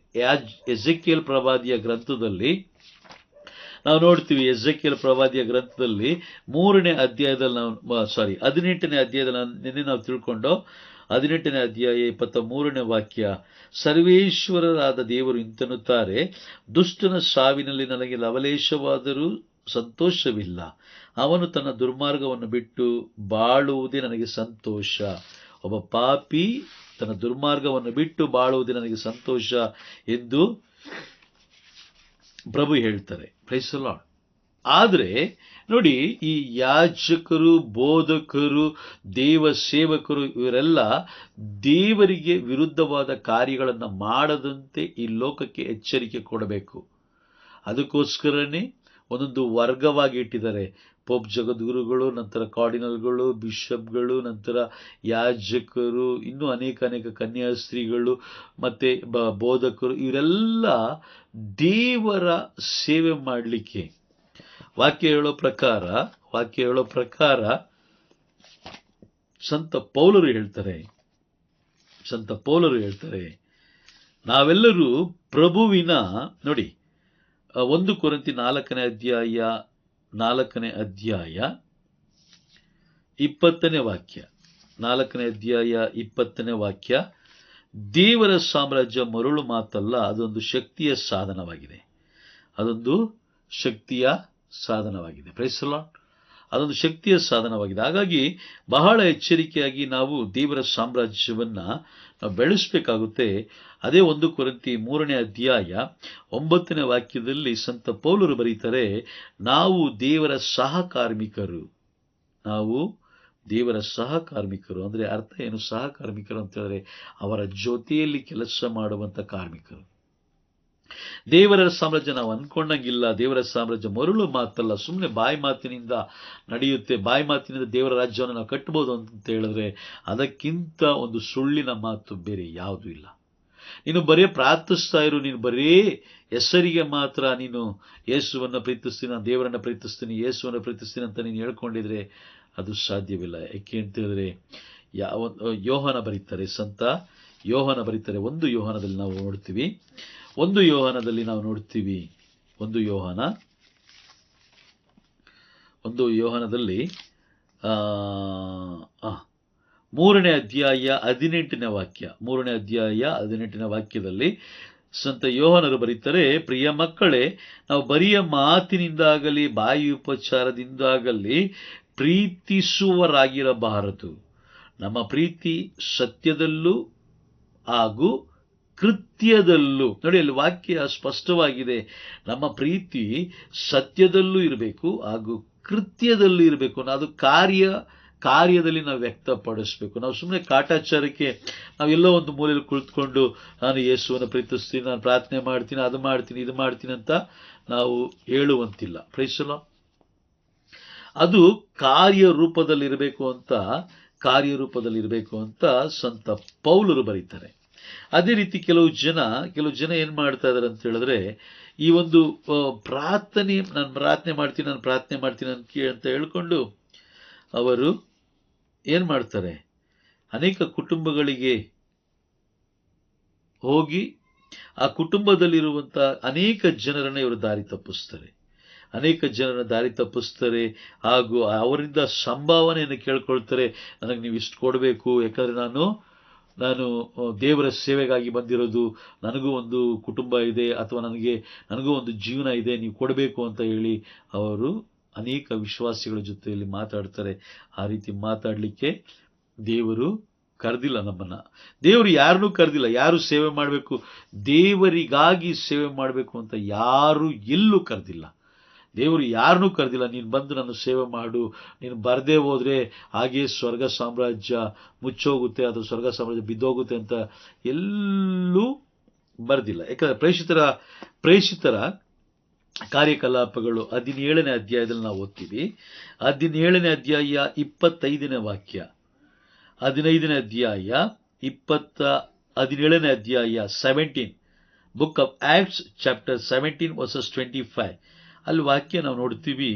ಎಜೆಕಿಯೇಲ್ ಪ್ರವಾದಿಯ ಗ್ರಂಥದಲ್ಲಿ ನಾವು ನೋಡ್ತೀವಿ. ಎಜೆಕಿಯೇಲ್ ಪ್ರವಾದಿಯ ಗ್ರಂಥದಲ್ಲಿ 3ನೇ ಅಧ್ಯಾಯದಲ್ಲಿ 18ನೇ ಅಧ್ಯಾಯದಲ್ಲಿ ನಿನ್ನೆ ನಾವು ತಿಳ್ಕೊಂಡು 18ನೇ ಅಧ್ಯಾಯ 23ನೇ ವಾಕ್ಯ, ಸರ್ವೇಶ್ವರರಾದ ದೇವರು ಇಂತೆನ್ನುತ್ತಾರೆ, ದುಷ್ಟನ ಸಾವಿನಲ್ಲಿ ನನಗೆ ಲವಲೇಶವಾದರೂ ಸಂತೋಷವಿಲ್ಲ, ಅವನು ತನ್ನ ದುರ್ಮಾರ್ಗವನ್ನು ಬಿಟ್ಟು ಬಾಳುವುದೇ ನನಗೆ ಸಂತೋಷ. ಒಬ್ಬ ಪಾಪಿ ತನ್ನ ದುರ್ಮಾರ್ಗವನ್ನು ಬಿಟ್ಟು ಬಾಳುವುದೇ ನನಗೆ ಸಂತೋಷ ಎಂದು ಪ್ರಭು ಹೇಳ್ತಾರೆ. Praise the Lord. ಆದರೆ ನೋಡಿ, ಈ ಯಾಜಕರು, ಬೋಧಕರು, ದೇವ ಸೇವಕರು ಇವರೆಲ್ಲ ದೇವರಿಗೆ ವಿರುದ್ಧವಾದ ಕಾರ್ಯಗಳನ್ನು ಮಾಡದಂತೆ ಈ ಲೋಕಕ್ಕೆ ಎಚ್ಚರಿಕೆ ಕೊಡಬೇಕು. ಅದಕ್ಕೋಸ್ಕರನೇ ಒಂದೊಂದು ವರ್ಗವಾಗಿ ಇಟ್ಟಿದ್ದಾರೆ. ಪೋಪ್ ಜಗದ್ಗುರುಗಳು, ನಂತರ ಕಾರ್ಡಿನಲ್ಗಳು, ಬಿಷಪ್ಗಳು, ನಂತರ ಯಾಜಕರು, ಇನ್ನೂ ಅನೇಕ ಕನ್ಯಾಸ್ತ್ರೀಗಳು ಮತ್ತು ಬೋಧಕರು, ಇವರೆಲ್ಲ ದೇವರ ಸೇವೆ ಮಾಡಲಿಕ್ಕೆ ವಾಕ್ಯ ಹೇಳೋ ಪ್ರಕಾರ ಸಂತ ಪೌಲರು ಹೇಳ್ತಾರೆ ನಾವೆಲ್ಲರೂ ಪ್ರಭುವಿನ, ನೋಡಿ 1 ಕೊರಿಂಥಿ 4ನೇ ಅಧ್ಯಾಯ 20ನೇ ವಾಕ್ಯ, 4ನೇ ಅಧ್ಯಾಯ 20ನೇ ವಾಕ್ಯ, ದೇವರ ಸಾಮ್ರಾಜ್ಯ ಮರಳು ಮಾತಲ್ಲ, ಅದೊಂದು ಶಕ್ತಿಯ ಸಾಧನವಾಗಿದೆ. ಅದೊಂದು ಶಕ್ತಿಯ ಸಾಧನವಾಗಿದೆ. Praise the Lord. ಅದೊಂದು ಶಕ್ತಿಯ ಸಾಧನವಾಗಿದೆ. ಹಾಗಾಗಿ ಬಹಳ ಎಚ್ಚರಿಕೆಯಾಗಿ ನಾವು ದೇವರ ಸಾಮ್ರಾಜ್ಯವನ್ನ ನಾವು ಬೆಳೆಸಬೇಕಾಗುತ್ತೆ. ಅದೇ 1 ಕೊರಿಂಥಿ 3ನೇ ಅಧ್ಯಾಯ 9ನೇ ವಾಕ್ಯದಲ್ಲಿ ಸಂತ ಪೌಲರು ಬರೀತಾರೆ, ನಾವು ದೇವರ ಸಹಕಾರ್ಮಿಕರು. ನಾವು ದೇವರ ಸಹಕಾರ್ಮಿಕರು ಅಂದರೆ ಅರ್ಥ ಏನು? ಸಹಕಾರ್ಮಿಕರು ಅಂತ ಹೇಳಿದ್ರೆ ಅವರ ಜೊತೆಯಲ್ಲಿ ಕೆಲಸ ಮಾಡುವಂಥ ಕಾರ್ಮಿಕರು. ದೇವರ ಸಾಮ್ರಾಜ್ಯ ನಾವು ಅನ್ಕೊಂಡಂಗಿಲ್ಲ. ದೇವರ ಸಾಮ್ರಾಜ್ಯ ಮರುಳು ಮಾತಲ್ಲ, ಸುಮ್ಮನೆ ಬಾಯಿ ಮಾತಿನಿಂದ ನಡೆಯುತ್ತೆ. ಬಾಯಿ ಮಾತಿನಿಂದ ದೇವರ ರಾಜ್ಯವನ್ನು ನಾವು ಕಟ್ಟಬಹುದು ಅಂತ ಹೇಳಿದ್ರೆ ಅದಕ್ಕಿಂತ ಒಂದು ಸುಳ್ಳಿನ ಮಾತು ಬೇರೆ ಯಾವುದೂ ಇಲ್ಲ. ನೀನು ಬರೀ ಪ್ರಾರ್ಥಿಸ್ತಾ ಇರು, ನೀನು ಬರೀ ಹೆಸರಿಗೆ ಮಾತ್ರ ನೀನು ಯೇಸುವನ್ನು ಪ್ರೀತಿಸ್ತೀನಿ, ನಾನು ದೇವರನ್ನು ಪ್ರೀತಿಸ್ತೀನಿ, ಯೇಸುವನ್ನು ಪ್ರೀತಿಸ್ತೀನಿ ಅಂತ ನೀನು ಹೇಳ್ಕೊಂಡಿದ್ರೆ ಅದು ಸಾಧ್ಯವಿಲ್ಲ. ಯಾಕೆ ಅಂತ ಹೇಳಿದ್ರೆ ಯೋಹಾನ ಬರೀತಾರೆ, ಸಂತ ಯೋಹಾನ ಬರೀತಾರೆ. 1 ಯೋಹಾನದಲ್ಲಿ ನಾವು ನೋಡ್ತೀವಿ, 1 ಯೋಹಾನದಲ್ಲಿ ನಾವು ನೋಡ್ತೀವಿ, 1 ಯೋಹಾನದಲ್ಲಿ 3ನೇ ಅಧ್ಯಾಯ 18ನೇ ವಾಕ್ಯ, 3ನೇ ಅಧ್ಯಾಯ 18ನೇ ವಾಕ್ಯದಲ್ಲಿ ಸಂತ ಯೋಹಾನರು ಬರೀತಾರೆ, ಪ್ರಿಯ ಮಕ್ಕಳೇ, ನಾವು ಬರಿಯ ಮಾತಿನಿಂದಾಗಲಿ ಬಾಯಿ ಉಪಚಾರದಿಂದಾಗಲಿ ಪ್ರೀತಿಸುವರಾಗಿರಬಾರದು. ನಮ್ಮ ಪ್ರೀತಿ ಸತ್ಯದಲ್ಲೂ ಹಾಗೂ ಕೃತ್ಯದಲ್ಲೂ. ನೋಡಿ, ಅಲ್ಲಿ ವಾಕ್ಯ ಸ್ಪಷ್ಟವಾಗಿದೆ. ನಮ್ಮ ಪ್ರೀತಿ ಸತ್ಯದಲ್ಲೂ ಇರಬೇಕು ಹಾಗೂ ಕೃತ್ಯದಲ್ಲೂ ಇರಬೇಕು. ಅದು ಕಾರ್ಯದಲ್ಲಿ ನಾವು ವ್ಯಕ್ತಪಡಿಸ್ಬೇಕು. ನಾವು ಸುಮ್ಮನೆ ಕಾಟಾಚಾರಕ್ಕೆ ನಾವೆಲ್ಲೋ ಒಂದು ಮೂಲೆಯಲ್ಲಿ ಕುಳಿತುಕೊಂಡು ನಾನು ಯೇಸುವನ್ನು ಪ್ರೀತಿಸ್ತೀನಿ, ನಾನು ಪ್ರಾರ್ಥನೆ ಮಾಡ್ತೀನಿ, ಅದು ಮಾಡ್ತೀನಿ, ಇದು ಮಾಡ್ತೀನಿ ಅಂತ ನಾವು ಹೇಳುವಂತಿಲ್ಲ. Price the lord. ಅದು ಕಾರ್ಯರೂಪದಲ್ಲಿರಬೇಕು ಅಂತ ಸಂತ ಪೌಲರು ಬರೀತಾರೆ. ಅದೇ ರೀತಿ ಕೆಲವು ಜನ ಏನ್ ಮಾಡ್ತಾ ಇದಾರೆ ಅಂತ ಹೇಳಿದ್ರೆ, ಈ ಒಂದು ನಾನು ಪ್ರಾರ್ಥನೆ ಮಾಡ್ತೀನಿ ಅಂತ ಹೇಳ್ಕೊಂಡು ಅವರು ಏನ್ ಮಾಡ್ತಾರೆ, ಅನೇಕ ಕುಟುಂಬಗಳಿಗೆ ಹೋಗಿ ಆ ಕುಟುಂಬದಲ್ಲಿರುವಂತ ಅನೇಕ ಜನರನ್ನ ಇವರು ದಾರಿ ತಪ್ಪಿಸ್ತಾರೆ ಹಾಗೂ ಅವರಿಂದ ಸಂಭಾವನೆಯನ್ನು ಕೇಳ್ಕೊಳ್ತಾರೆ. ನನಗೆ ನೀವು ಇಷ್ಟು ಕೊಡಬೇಕು, ಯಾಕಂದ್ರೆ ನಾನು ದೇವರ ಸೇವೆಗಾಗಿ ಬಂದಿರೋದು, ನನಗೂ ಒಂದು ಕುಟುಂಬ ಇದೆ ಅಥವಾ ನನಗೂ ಒಂದು ಜೀವನ ಇದೆ, ನೀವು ಕೊಡಬೇಕು ಅಂತ ಹೇಳಿ ಅವರು ಅನೇಕ ವಿಶ್ವಾಸಿಗಳ ಜೊತೆಯಲ್ಲಿ ಮಾತಾಡ್ತಾರೆ. ಆ ರೀತಿ ಮಾತಾಡಲಿಕ್ಕೆ ದೇವರು ಕರೆದಿಲ್ಲ ನಮ್ಮನ್ನ. ದೇವರು ಯಾರನ್ನೂ ಕರೆದಿಲ್ಲ. ಯಾರು ಸೇವೆ ಮಾಡಬೇಕು, ದೇವರಿಗಾಗಿ ಸೇವೆ ಮಾಡಬೇಕು ಅಂತ ಯಾರು ಎಲ್ಲೂ ಕರೆದಿಲ್ಲ. ದೇವರು ಯಾರನ್ನೂ ಕರೆದಿಲ್ಲ, ನೀನು ಬಂದು ನನ್ನ ಸೇವೆ ಮಾಡು, ನೀನು ಬರದೇ ಹೋದ್ರೆ ಹಾಗೆ ಸ್ವರ್ಗ ಸಾಮ್ರಾಜ್ಯ ಮುಚ್ಚೋಗುತ್ತೆ, ಅದು ಸ್ವರ್ಗ ಸಾಮ್ರಾಜ್ಯ ಬಿದ್ದೋಗುತ್ತೆ ಅಂತ ಎಲ್ಲೂ ಬರೆದಿಲ್ಲ. ಯಾಕಂದ್ರೆ ಪ್ರೇಷಿತರ ಕಾರ್ಯಕಲಾಪಗಳು 17ನೇ ಅಧ್ಯಾಯದಲ್ಲಿ ನಾವು ಓದ್ತೀವಿ. 17ನೇ ಅಧ್ಯಾಯ 25ನೇ ವಾಕ್ಯ, 15ನೇ ಅಧ್ಯಾಯ 17ನೇ ಅಧ್ಯಾಯ 17, book of acts chapter 17 versus 25. ಅಲ್ಲಿ ವಾಕ್ಯ ನಾವು ನೋಡ್ತೀವಿ,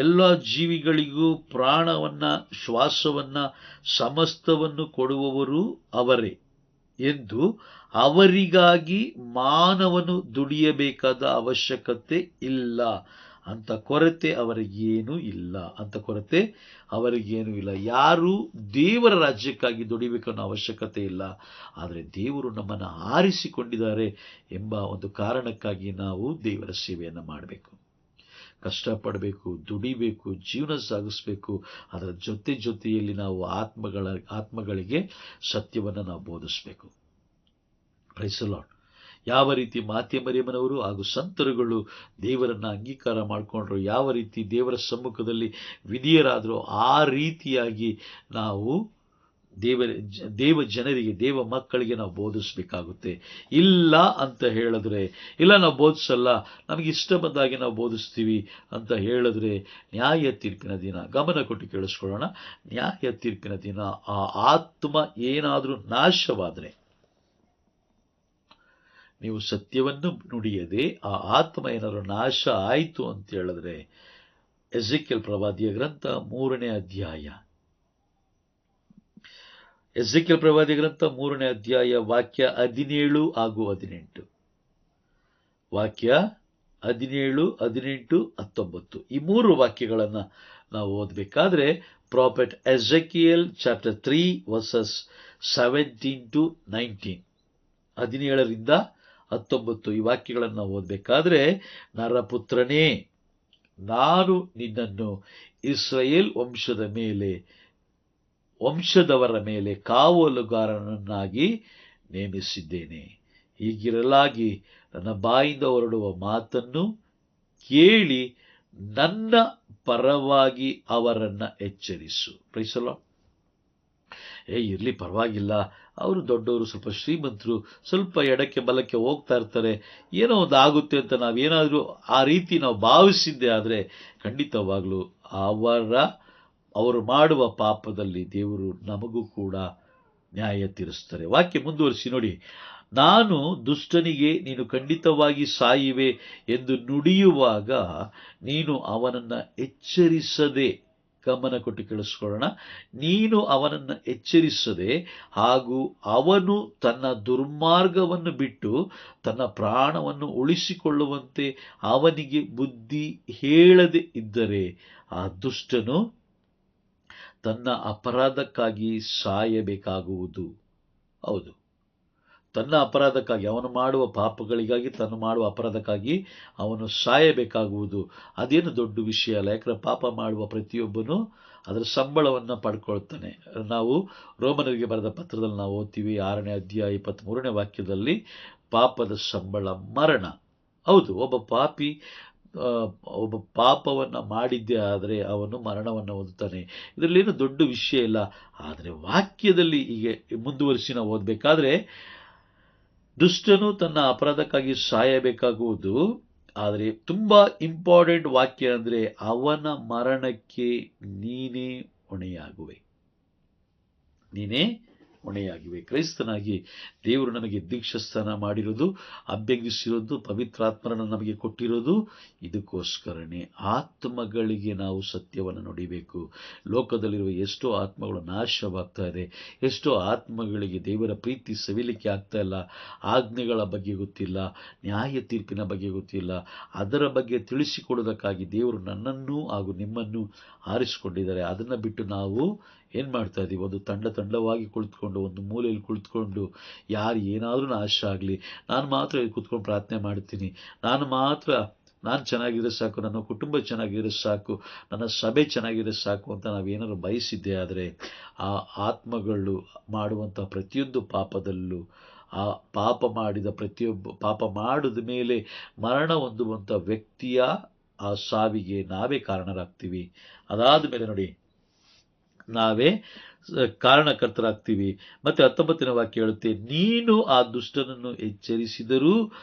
ಎಲ್ಲ ಜೀವಿಗಳಿಗೂ ಪ್ರಾಣವನ್ನ, ಶ್ವಾಸವನ್ನ, ಸಮಸ್ತವನ್ನು ಕೊಡುವವರು ಅವರೇ ಎಂದು ಅವರಿಗಾಗಿ ಮಾನವನು ದುಡಿಯಬೇಕಾದ ಅವಶ್ಯಕತೆ ಇಲ್ಲ. ಅಂತ ಕೊರತೆ ಅವರಿಗೇನೂ ಇಲ್ಲ. ಯಾರು ದೇವರ ರಾಜ್ಯಕ್ಕಾಗಿ ದುಡಿಬೇಕನ್ನೋ ಅವಶ್ಯಕತೆ ಇಲ್ಲ. ಆದರೆ ದೇವರು ನಮ್ಮನ್ನು ಆರಿಸಿಕೊಂಡಿದ್ದಾರೆ ಎಂಬ ಒಂದು ಕಾರಣಕ್ಕಾಗಿ ನಾವು ದೇವರ ಸೇವೆಯನ್ನು ಮಾಡಬೇಕು, ಕಷ್ಟಪಡಬೇಕು, ದುಡಿಬೇಕು, ಜೀವನ ಸಾಗಿಸ್ಬೇಕು. ಅದರ ಜೊತೆಯಲ್ಲಿ ನಾವು ಆತ್ಮಗಳಿಗೆ ಸತ್ಯವನ್ನು ನಾವು ಬೋಧಿಸಬೇಕು. Price the lord. ಯಾವ ರೀತಿ ಮಾತೆ ಮರಿಯಮ್ಮನವರು ಹಾಗೂ ಸಂತರುಗಳು ದೇವರನ್ನ ಅಂಗೀಕಾರ ಮಾಡಿಕೊಂಡ್ರು, ಯಾವ ರೀತಿ ದೇವರ ಸಮ್ಮುಖದಲ್ಲಿ ವಿಧಿಯರಾದರೂ, ಆ ರೀತಿಯಾಗಿ ನಾವು ದೇವ ಜನರಿಗೆ, ದೇವ ಮಕ್ಕಳಿಗೆ ನಾವು ಬೋಧಿಸಬೇಕಾಗುತ್ತೆ. ಇಲ್ಲ ಅಂತ ಹೇಳಿದ್ರೆ, ಇಲ್ಲ ನಾವು ಬೋಧಿಸಲ್ಲ, ನಮಗೆ ಇಷ್ಟ ಬಂದಾಗೆ ನಾವು ಬೋಧಿಸ್ತೀವಿ ಅಂತ ಹೇಳಿದ್ರೆ, ನ್ಯಾಯ ತೀರ್ಪಿನ ದಿನ, ಗಮನ ಕೊಟ್ಟು ಕೇಳಿಸ್ಕೊಳ್ಳೋಣ, ನ್ಯಾಯ ತೀರ್ಪಿನ ದಿನ ಆ ಆತ್ಮ ಏನಾದರೂ ನಾಶವಾದರೆ, ನೀವು ಸತ್ಯವನ್ನು ನುಡಿಯದೆ ಆ ಆತ್ಮ ಏನಾದರೂ ನಾಶ ಆಯಿತು ಅಂತ ಹೇಳಿದ್ರೆ, ಎಜೆಕಿಯೇಲ್ ಪ್ರವಾದಿಯ ಗ್ರಂಥ 3ನೇ ಅಧ್ಯಾಯ, ಎಜೆಕಿಯೇಲ್ ಪ್ರವಾದಿಯ ಗ್ರಂಥ 3ನೇ ಅಧ್ಯಾಯ ವಾಕ್ಯ 17 ಹಾಗೂ 18, ವಾಕ್ಯ 17, 18, 19 ಈ 3 ವಾಕ್ಯಗಳನ್ನು ನಾವು ಓದಬೇಕಾದ್ರೆ, ಪ್ರಾಫೆಟ್ ಎಜೆಕಿಯೇಲ್ ಚಾಪ್ಟರ್ 3 ವರ್ಸಸ್ 17 to 19, 17-19 ಈ ವಾಕ್ಯಗಳನ್ನು ಓದಬೇಕಾದ್ರೆ, ನರಪುತ್ರನೇ, ನಾನು ನಿನ್ನನ್ನು ಇಸ್ರಾಯೇಲ್ ವಂಶದವರ ಮೇಲೆ ಕಾವಲುಗಾರನನ್ನಾಗಿ ನೇಮಿಸಿದ್ದೇನೆ. ಹೀಗಿರಲಾಗಿ ನನ್ನ ಬಾಯಿಂದ ಹೊರಡುವ ಮಾತನ್ನು ಕೇಳಿ ನನ್ನ ಪರವಾಗಿ ಅವರನ್ನು ಎಚ್ಚರಿಸು. Price the lord. ಇರಲಿ, ಪರವಾಗಿಲ್ಲ, ಅವರು ದೊಡ್ಡವರು, ಸ್ವಲ್ಪ ಶ್ರೀಮಂತರು, ಸ್ವಲ್ಪ ಎಡಕ್ಕೆ ಬಲಕ್ಕೆ ಹೋಗ್ತಾ ಇರ್ತಾರೆ, ಏನೋ ಒಂದು ಆಗುತ್ತೆ ಅಂತ ನಾವೇನಾದರೂ ಆ ರೀತಿ ನಾವು ಭಾವಿಸಿದ್ದೆ ಆದರೆ ಖಂಡಿತವಾಗಲೂ ಅವರು ಮಾಡುವ ಪಾಪದಲ್ಲಿ ದೇವರು ನಮಗೂ ಕೂಡ ನ್ಯಾಯ ತೀರಿಸ್ತಾರೆ. ವಾಕ್ಯ ಮುಂದುವರಿಸಿ ನೋಡಿ. ನಾನು ದುಷ್ಟನಿಗೆ ನೀನು ಖಂಡಿತವಾಗಿ ಸಾಯುವೆ ಎಂದು ನುಡಿಯುವಾಗ ನೀನು ಅವನನ್ನು ಎಚ್ಚರಿಸದೆ, ಗಮನ ಕೊಟ್ಟು ಕೇಳಿಸ್ಕೊಳ್ಳೋಣ, ನೀನು ಅವನನ್ನು ಎಚ್ಚರಿಸದೆ ಹಾಗೂ ಅವನು ತನ್ನ ದುರ್ಮಾರ್ಗವನ್ನು ಬಿಟ್ಟು ತನ್ನ ಪ್ರಾಣವನ್ನು ಉಳಿಸಿಕೊಳ್ಳುವಂತೆ ಅವನಿಗೆ ಬುದ್ಧಿ ಹೇಳದೆ ಇದ್ದರೆ ಆ ದುಷ್ಟನು ತನ್ನ ಅಪರಾಧಕ್ಕಾಗಿ ಸಾಯಬೇಕಾಗುವುದು. ಹೌದು, ತನ್ನ ಅಪರಾಧಕ್ಕಾಗಿ, ಅವನು ಮಾಡುವ ಪಾಪಗಳಿಗಾಗಿ, ತನ್ನ ಮಾಡುವ ಅಪರಾಧಕ್ಕಾಗಿ ಅವನು ಸಾಯಬೇಕಾಗುವುದು. ಅದೇನು ದೊಡ್ಡ ವಿಷಯ ಅಲ್ಲ, ಯಾಕಂದರೆ ಪಾಪ ಮಾಡುವ ಪ್ರತಿಯೊಬ್ಬನು ಅದರ ಸಂಬಳವನ್ನು ಪಡ್ಕೊಳ್ತಾನೆ. ನಾವು ರೋಮನರಿಗೆ ಬರೆದ ಪತ್ರದಲ್ಲಿ ನಾವು ಓದ್ತೀವಿ, 6ನೇ ಅಧ್ಯಾಯ 23ನೇ ವಾಕ್ಯದಲ್ಲಿ, ಪಾಪದ ಸಂಬಳ ಮರಣ. ಹೌದು, ಒಬ್ಬ ಪಾಪವನ್ನು ಮಾಡಿದ್ದೇ ಆದರೆ ಅವನು ಮರಣವನ್ನು ಹೊಂದುತ್ತಾನೆ. ಇದರಲ್ಲೇನು ದೊಡ್ಡ ವಿಷಯ ಇಲ್ಲ. ಆದರೆ ವಾಕ್ಯದಲ್ಲಿ ಹೀಗೆ ಮುಂದುವರಿಸಿ ನಾವು ಓದಬೇಕಾದ್ರೆ, ದುಷ್ಟನು ತನ್ನ ಅಪರಾಧಕ್ಕಾಗಿ ಸಾಯಬೇಕಾಗುವುದು. ಆದರೆ ತುಂಬ ಇಂಪಾರ್ಟೆಂಟ್ ವಾಕ್ಯ ಅಂದರೆ, ಅವನ ಮರಣಕ್ಕೆ ನೀನೇ ಹೊಣೆಯಾಗುವೆ. ಕ್ರೈಸ್ತನಾಗಿ ದೇವರು ನಮಗೆ ದೀಕ್ಷಾಸ್ನಾನ ಮಾಡಿರೋದು, ಅಭ್ಯಂಗಿಸಿರೋದು, ಪವಿತ್ರಾತ್ಮರನ್ನು ನಮಗೆ ಕೊಟ್ಟಿರೋದು ಇದಕ್ಕೋಸ್ಕರನೇ. ಆತ್ಮಗಳಿಗೆ ನಾವು ಸತ್ಯವನ್ನು ನುಡಿಬೇಕು. ಲೋಕದಲ್ಲಿರುವ ಎಷ್ಟೋ ಆತ್ಮಗಳು ನಾಶವಾಗ್ತಾ ಇದೆ, ಎಷ್ಟೋ ಆತ್ಮಗಳಿಗೆ ದೇವರ ಪ್ರೀತಿ ಸವಿಲಿಕ್ಕೆ ಆಗ್ತಾ ಇಲ್ಲ, ಆಜ್ಞೆಗಳ ಬಗ್ಗೆ ಗೊತ್ತಿಲ್ಲ, ನ್ಯಾಯ ತೀರ್ಪಿನ ಬಗ್ಗೆ ಗೊತ್ತಿಲ್ಲ. ಅದರ ಬಗ್ಗೆ ತಿಳಿಸಿಕೊಡೋದಕ್ಕಾಗಿ ದೇವರು ನನ್ನನ್ನು ಹಾಗೂ ನಿಮ್ಮನ್ನು ಆರಿಸಿಕೊಂಡಿದ್ದಾರೆ. ಅದನ್ನು ಬಿಟ್ಟು ನಾವು ಏನು ಮಾಡ್ತಾ ಇದ್ದೀವಿ? ಒಂದು ತಂಡವಾಗಿ ಕುಳಿತುಕೊಂಡು, ಒಂದು ಮೂಲೆಯಲ್ಲಿ ಕುಳಿತುಕೊಂಡು, ಯಾರು ಏನಾದರೂ ನಾಶ ಆಗಲಿ, ನಾನು ಮಾತ್ರ ಕೂತ್ಕೊಂಡು ಪ್ರಾರ್ಥನೆ ಮಾಡ್ತೀನಿ, ನಾನು ಚೆನ್ನಾಗಿದ್ರೆ ಸಾಕು, ನನ್ನ ಕುಟುಂಬ ಚೆನ್ನಾಗಿದ್ರೆ ಸಾಕು, ನನ್ನ ಸಭೆ ಚೆನ್ನಾಗಿದ್ರೆ ಸಾಕು ಅಂತ ನಾವೇನಾದ್ರು ಬಯಸಿದ್ದೆ ಆದರೆ ಆ ಆತ್ಮಗಳು ಮಾಡುವಂಥ ಪ್ರತಿಯೊಂದು ಪಾಪದಲ್ಲೂ, ಆ ಪಾಪ ಮಾಡಿದ ಮೇಲೆ ಮರಣ ಹೊಂದುವಂಥ ವ್ಯಕ್ತಿಯ ಆ ಸಾವಿಗೆ ನಾವೇ ಕಾರಣರಾಗ್ತೀವಿ. ಅದಾದ ಮೇಲೆ ನೋಡಿ, ನಾವೇ ಕಾರಣಕರ್ತರಾಗ್ತೀವಿ. ಮತ್ತೆ 19ನೇ ವಾಕ್ಯ ಹೇಳುತ್ತೆ, ನೀನು ಆ ದುಷ್ಟನನ್ನು ಎಚ್ಚರಿಸಿದರೂ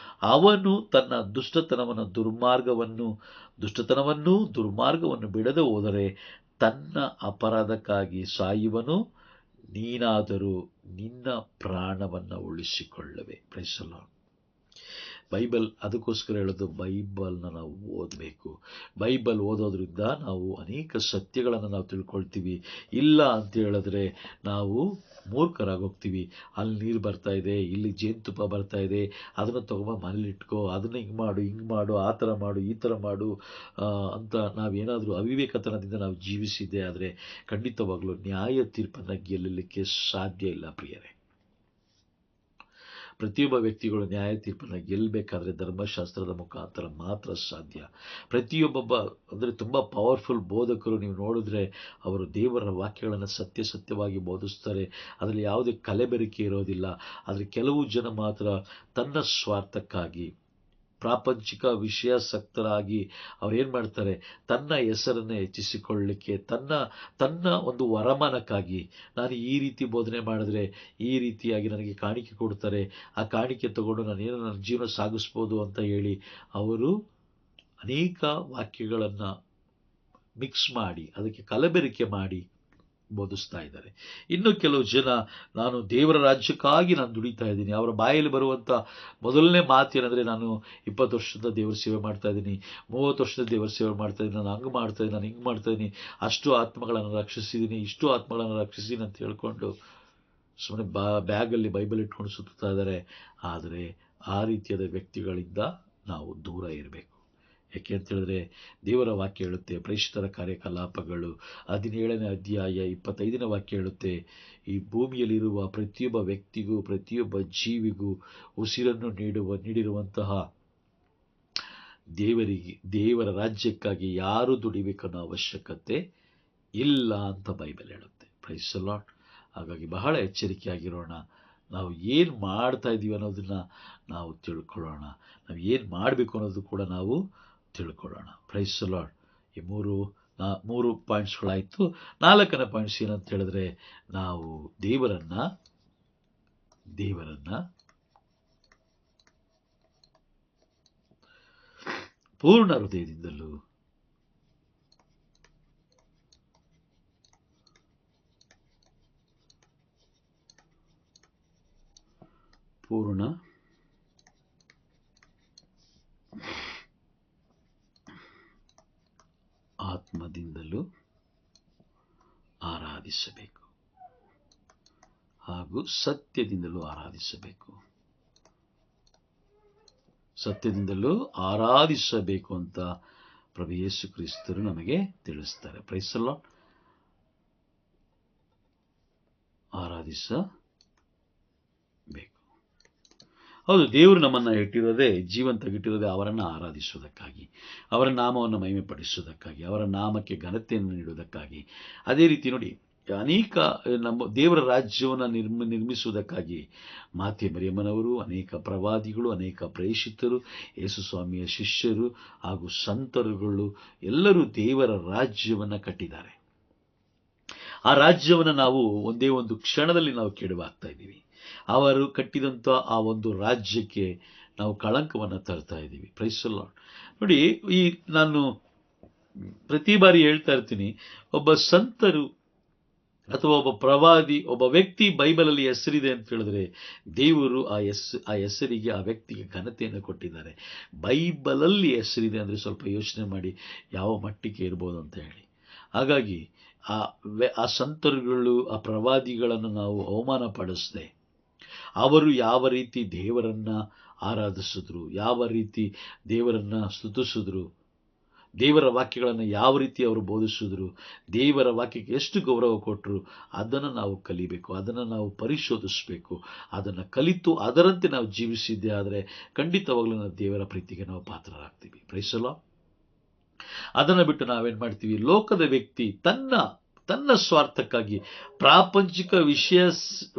ಅವನು ತನ್ನ ದುರ್ಮಾರ್ಗವನ್ನು ಬಿಡದೆ ಹೋದರೆ ತನ್ನ ಅಪರಾಧಕ್ಕಾಗಿ ಸಾಯುವನು. ನೀನಾದರೂ ನಿನ್ನ ಪ್ರಾಣವನ್ನು ಉಳಿಸಿಕೊಳ್ಳುವೆ. Praise the Lord. ಬೈಬಲ್ ಅದಕ್ಕೋಸ್ಕರ ಹೇಳೋದು, ಬೈಬಲ್ನ ನಾವು ಓದಬೇಕು. ಬೈಬಲ್ ಓದೋದ್ರಿಂದ ನಾವು ಅನೇಕ ಸತ್ಯಗಳನ್ನು ನಾವು ತಿಳ್ಕೊಳ್ತೀವಿ. ಇಲ್ಲ ಅಂತ ಹೇಳಿದ್ರೆ ನಾವು ಮೂರ್ಖರಾಗೋಗ್ತೀವಿ. ಅಲ್ಲಿ ನೀರು ಬರ್ತಾ ಇದೆ, ಇಲ್ಲಿ ಜೇನುತುಪ್ಪ ಬರ್ತಾ ಇದೆ, ಅದನ್ನು ತಗೊಂಬ ಮನೇಲಿ ಇಟ್ಕೋ, ಅದನ್ನು ಹಿಂಗೆ ಮಾಡು, ಆ ಥರ ಮಾಡು, ಈ ಥರ ಮಾಡು ಅಂತ ನಾವೇನಾದರೂ ಅವಿವೇಕತನದಿಂದ ನಾವು ಜೀವಿಸಿದ್ದೆ ಆದರೆ ಖಂಡಿತವಾಗಲೂ ನ್ಯಾಯ ತೀರ್ಪನ್ನು ಗೆಲ್ಲಲಿಕ್ಕೆ ಸಾಧ್ಯ ಇಲ್ಲ ಪ್ರಿಯರೇ. ಪ್ರತಿಯೊಬ್ಬ ವ್ಯಕ್ತಿಗಳು ನ್ಯಾಯ ತೀರ್ಪನ್ನು ಗೆಲ್ಲಬೇಕಾದ್ರೆ ಧರ್ಮಶಾಸ್ತ್ರದ ಮುಖಾಂತರ ಮಾತ್ರ ಸಾಧ್ಯ. ಪ್ರತಿಯೊಬ್ಬ ಅಂದರೆ ತುಂಬ ಪವರ್ಫುಲ್ ಬೋಧಕರು ನೀವು ನೋಡಿದ್ರೆ ಅವರು ದೇವರ ವಾಕ್ಯಗಳನ್ನು ಸತ್ಯವಾಗಿ ಬೋಧಿಸ್ತಾರೆ. ಅದರಲ್ಲಿ ಯಾವುದೇ ಕಲೆಬೆರಕೆ ಇರೋದಿಲ್ಲ. ಆದರೆ ಕೆಲವು ಜನ ಮಾತ್ರ ತನ್ನ ಸ್ವಾರ್ಥಕ್ಕಾಗಿ, ಪ್ರಾಪಂಚಿಕ ವಿಷಯಾಸಕ್ತರಾಗಿ ಅವ್ರೇನು ಮಾಡ್ತಾರೆ, ತನ್ನ ಹೆಸರನ್ನು ಹೆಚ್ಚಿಸಿಕೊಳ್ಳಲಿಕ್ಕೆ, ತನ್ನ ಒಂದು ವರಮಾನಕ್ಕಾಗಿ, ನಾನು ಈ ರೀತಿ ಬೋಧನೆ ಮಾಡಿದ್ರೆ ಈ ರೀತಿಯಾಗಿ ನನಗೆ ಕಾಣಿಕೆ ಕೊಡ್ತಾರೆ, ಆ ಕಾಣಿಕೆ ತಗೊಂಡು ನಾನೇನೋ ನನ್ನ ಜೀವನ ಸಾಗಿಸ್ಬೋದು ಅಂತ ಹೇಳಿ ಅವರು ಅನೇಕ ವಾಕ್ಯಗಳನ್ನು ಮಿಕ್ಸ್ ಮಾಡಿ, ಅದಕ್ಕೆ ಕಲಬೆರಕೆ ಮಾಡಿ ಬೋಧಿಸ್ತಾ ಇದ್ದಾರೆ. ಇನ್ನು ಕೆಲವು ಜನ, ನಾನು ದೇವರ ರಾಜ್ಯಕ್ಕಾಗಿ ನಾನು ದುಡಿತಾ ಇದ್ದೀನಿ, ಅವರ ಬಾಯಲ್ಲಿ ಬರುವಂಥ ಮೊದಲನೇ ಮಾತೇನೆಂದರೆ, ನಾನು 20 ವರ್ಷದ ದೇವರ ಸೇವೆ ಮಾಡ್ತಾ ಇದ್ದೀನಿ, 30 ವರ್ಷದ ದೇವರ ಸೇವೆ ಮಾಡ್ತಾ ಇದ್ದೀನಿ, ನಾನು ಹಂಗೆ ಮಾಡ್ತಾ ಇದ್ದೀನಿ, ನಾನು ಹಿಂಗೆ ಮಾಡ್ತಾ ಇದ್ದೀನಿ, ಅಷ್ಟು ಆತ್ಮಗಳನ್ನು ರಕ್ಷಿಸಿದ್ದೀನಿ, ಇಷ್ಟು ಆತ್ಮಗಳನ್ನು ರಕ್ಷಿಸಿದ್ದೀನಿ ಅಂತ ಹೇಳ್ಕೊಂಡು ಸುಮ್ಮನೆ ಬ್ಯಾಗಲ್ಲಿ ಬೈಬಲ್ ಇಟ್ಕೊಂಡು ಸುತ್ತಾ ಇದ್ದಾರೆ. ಆದರೆ ಆ ರೀತಿಯಾದ ವ್ಯಕ್ತಿಗಳಿಂದ ನಾವು ದೂರ ಇರಬೇಕು. ಯಾಕೆ ಅಂತ ಹೇಳಿದ್ರೆ ದೇವರ ವಾಕ್ಯ ಹೇಳುತ್ತೆ, ಪ್ರೇಷಿತರ ಕಾರ್ಯಕಲಾಪಗಳು 17ನೇ ಅಧ್ಯಾಯ 25ನೇ ವಾಕ್ಯ ಹೇಳುತ್ತೆ, ಈ ಭೂಮಿಯಲ್ಲಿರುವ ಪ್ರತಿಯೊಬ್ಬ ವ್ಯಕ್ತಿಗೂ ಪ್ರತಿಯೊಬ್ಬ ಜೀವಿಗೂ ಉಸಿರನ್ನು ನೀಡಿರುವಂತಹ ದೇವರ ರಾಜ್ಯಕ್ಕಾಗಿ ಯಾರು ದುಡಿಬೇಕನ್ನೋ ಅವಶ್ಯಕತೆ ಇಲ್ಲ ಅಂತ ಬೈಬಲ್ ಹೇಳುತ್ತೆ. Praise the Lord. ಹಾಗಾಗಿ ಬಹಳ ಎಚ್ಚರಿಕೆಯಾಗಿರೋಣ. ನಾವು ಏನು ಮಾಡ್ತಾ ಇದ್ದೀವಿ ಅನ್ನೋದನ್ನು ನಾವು ತಿಳ್ಕೊಳ್ಳೋಣ. ನಾವು ಏನು ಮಾಡಬೇಕು ಅನ್ನೋದು ಕೂಡ ನಾವು ತಿಳ್ಕೊಳ್ಳೋಣ. Praise the Lord. ಈ ಮೂರು ಪಾಯಿಂಟ್ಸ್ಗಳಾಯಿತು. 4ನೇ ಪಾಯಿಂಟ್ಸ್ ಏನಂತ ಹೇಳಿದ್ರೆ, ನಾವು ದೇವರನ್ನ ಪೂರ್ಣ ಹೃದಯದಿಂದಲೂ ಪೂರ್ಣ ಆತ್ಮದಿಂದಲೂ ಆರಾಧಿಸಬೇಕು ಹಾಗೂ ಸತ್ಯದಿಂದಲೂ ಆರಾಧಿಸಬೇಕು. ಸತ್ಯದಿಂದಲೂ ಆರಾಧಿಸಬೇಕು ಅಂತ ಪ್ರಭು ಯೇಸು ಕ್ರಿಸ್ತರು ನಮಗೆ ತಿಳಿಸ್ತಾರೆ. Praise the Lord. ಆರಾಧಿಸಬೇಕು. ಹೌದು, ದೇವರು ನಮ್ಮನ್ನು ಜೀವಂತಗಿಟ್ಟಿರೋದೇ ಅವರನ್ನು ಆರಾಧಿಸುವುದಕ್ಕಾಗಿ, ಅವರ ನಾಮವನ್ನು ಮಹಿಮೆ ಪಡಿಸುವುದಕ್ಕಾಗಿ, ಅವರ ನಾಮಕ್ಕೆ ಘನತೆಯನ್ನು ನೀಡುವುದಕ್ಕಾಗಿ. ಅದೇ ರೀತಿ ನೋಡಿ, ಅನೇಕ ನಮ್ಮ ದೇವರ ರಾಜ್ಯವನ್ನು ನಿರ್ಮಿಸುವುದಕ್ಕಾಗಿ ಮಾತೆ ಮರಿಯಮ್ಮನವರು, ಅನೇಕ ಪ್ರವಾದಿಗಳು, ಅನೇಕ ಪ್ರೇಷಿತರು, ಯೇಸು ಸ್ವಾಮಿಯ ಶಿಷ್ಯರು ಹಾಗೂ ಸಂತರುಗಳು ಎಲ್ಲರೂ ದೇವರ ರಾಜ್ಯವನ್ನು ಕಟ್ಟಿದ್ದಾರೆ. ಆ ರಾಜ್ಯವನ್ನು ನಾವು ಒಂದೇ ಒಂದು ಕ್ಷಣದಲ್ಲಿ ನಾವು ಕೆಡವಾಗ್ತಾ ಇದ್ದೀವಿ. ಅವರು ಕಟ್ಟಿದಂಥ ಆ ಒಂದು ರಾಜ್ಯಕ್ಕೆ ನಾವು ಕಳಂಕವನ್ನು ತರ್ತಾ ಇದ್ದೀವಿ. Praise the Lord. ನೋಡಿ, ನಾನು ಪ್ರತಿ ಬಾರಿ ಹೇಳ್ತಾ ಇರ್ತೀನಿ, ಒಬ್ಬ ಸಂತರು ಅಥವಾ ಒಬ್ಬ ಪ್ರವಾದಿ, ಒಬ್ಬ ವ್ಯಕ್ತಿ ಬೈಬಲಲ್ಲಿ ಹೆಸರಿದೆ ಅಂತ ಹೇಳಿದ್ರೆ ದೇವರು ಆ ಹೆಸರಿಗೆ, ಆ ವ್ಯಕ್ತಿಗೆ ಘನತೆಯನ್ನು ಕೊಟ್ಟಿದ್ದಾರೆ. ಬೈಬಲಲ್ಲಿ ಹೆಸರಿದೆ ಅಂದರೆ ಸ್ವಲ್ಪ ಯೋಚನೆ ಮಾಡಿ ಯಾವ ಮಟ್ಟಿಗೆ ಇರ್ಬೋದು ಅಂತ ಹೇಳಿ. ಹಾಗಾಗಿ ಆ ಸಂತರುಗಳು, ಆ ಪ್ರವಾದಿಗಳನ್ನು ನಾವು ಅವಮಾನ ಪಡಿಸದೆ, ಅವರು ಯಾವ ರೀತಿ ದೇವರನ್ನು ಆರಾಧಿಸಿದ್ರು, ಯಾವ ರೀತಿ ದೇವರನ್ನು ಸ್ತುತಿಸಿದ್ರು, ದೇವರ ವಾಕ್ಯಗಳನ್ನು ಯಾವ ರೀತಿ ಅವರು ಬೋಧಿಸಿದ್ರು, ದೇವರ ವಾಕ್ಯಕ್ಕೆ ಎಷ್ಟು ಗೌರವ ಕೊಟ್ಟರು, ಅದನ್ನು ನಾವು ಕಲಿಬೇಕು, ಅದನ್ನು ನಾವು ಪರಿಶೋಧಿಸಬೇಕು. ಅದನ್ನು ಕಲಿತು ಅದರಂತೆ ನಾವು ಜೀವಿಸಿದ್ದೇ ಆದರೆ ಖಂಡಿತವಾಗ್ಲೂ ನಾವು ದೇವರ ಪ್ರೀತಿಗೆ ನಾವು ಪಾತ್ರರಾಗ್ತೀವಿ. Price the lord. ಅದನ್ನು ಬಿಟ್ಟು ನಾವೇನು ಮಾಡ್ತೀವಿ, ಲೋಕದ ವ್ಯಕ್ತಿ ತನ್ನ ಸ್ವಾರ್ಥಕ್ಕಾಗಿ, ಪ್ರಾಪಂಚಿಕ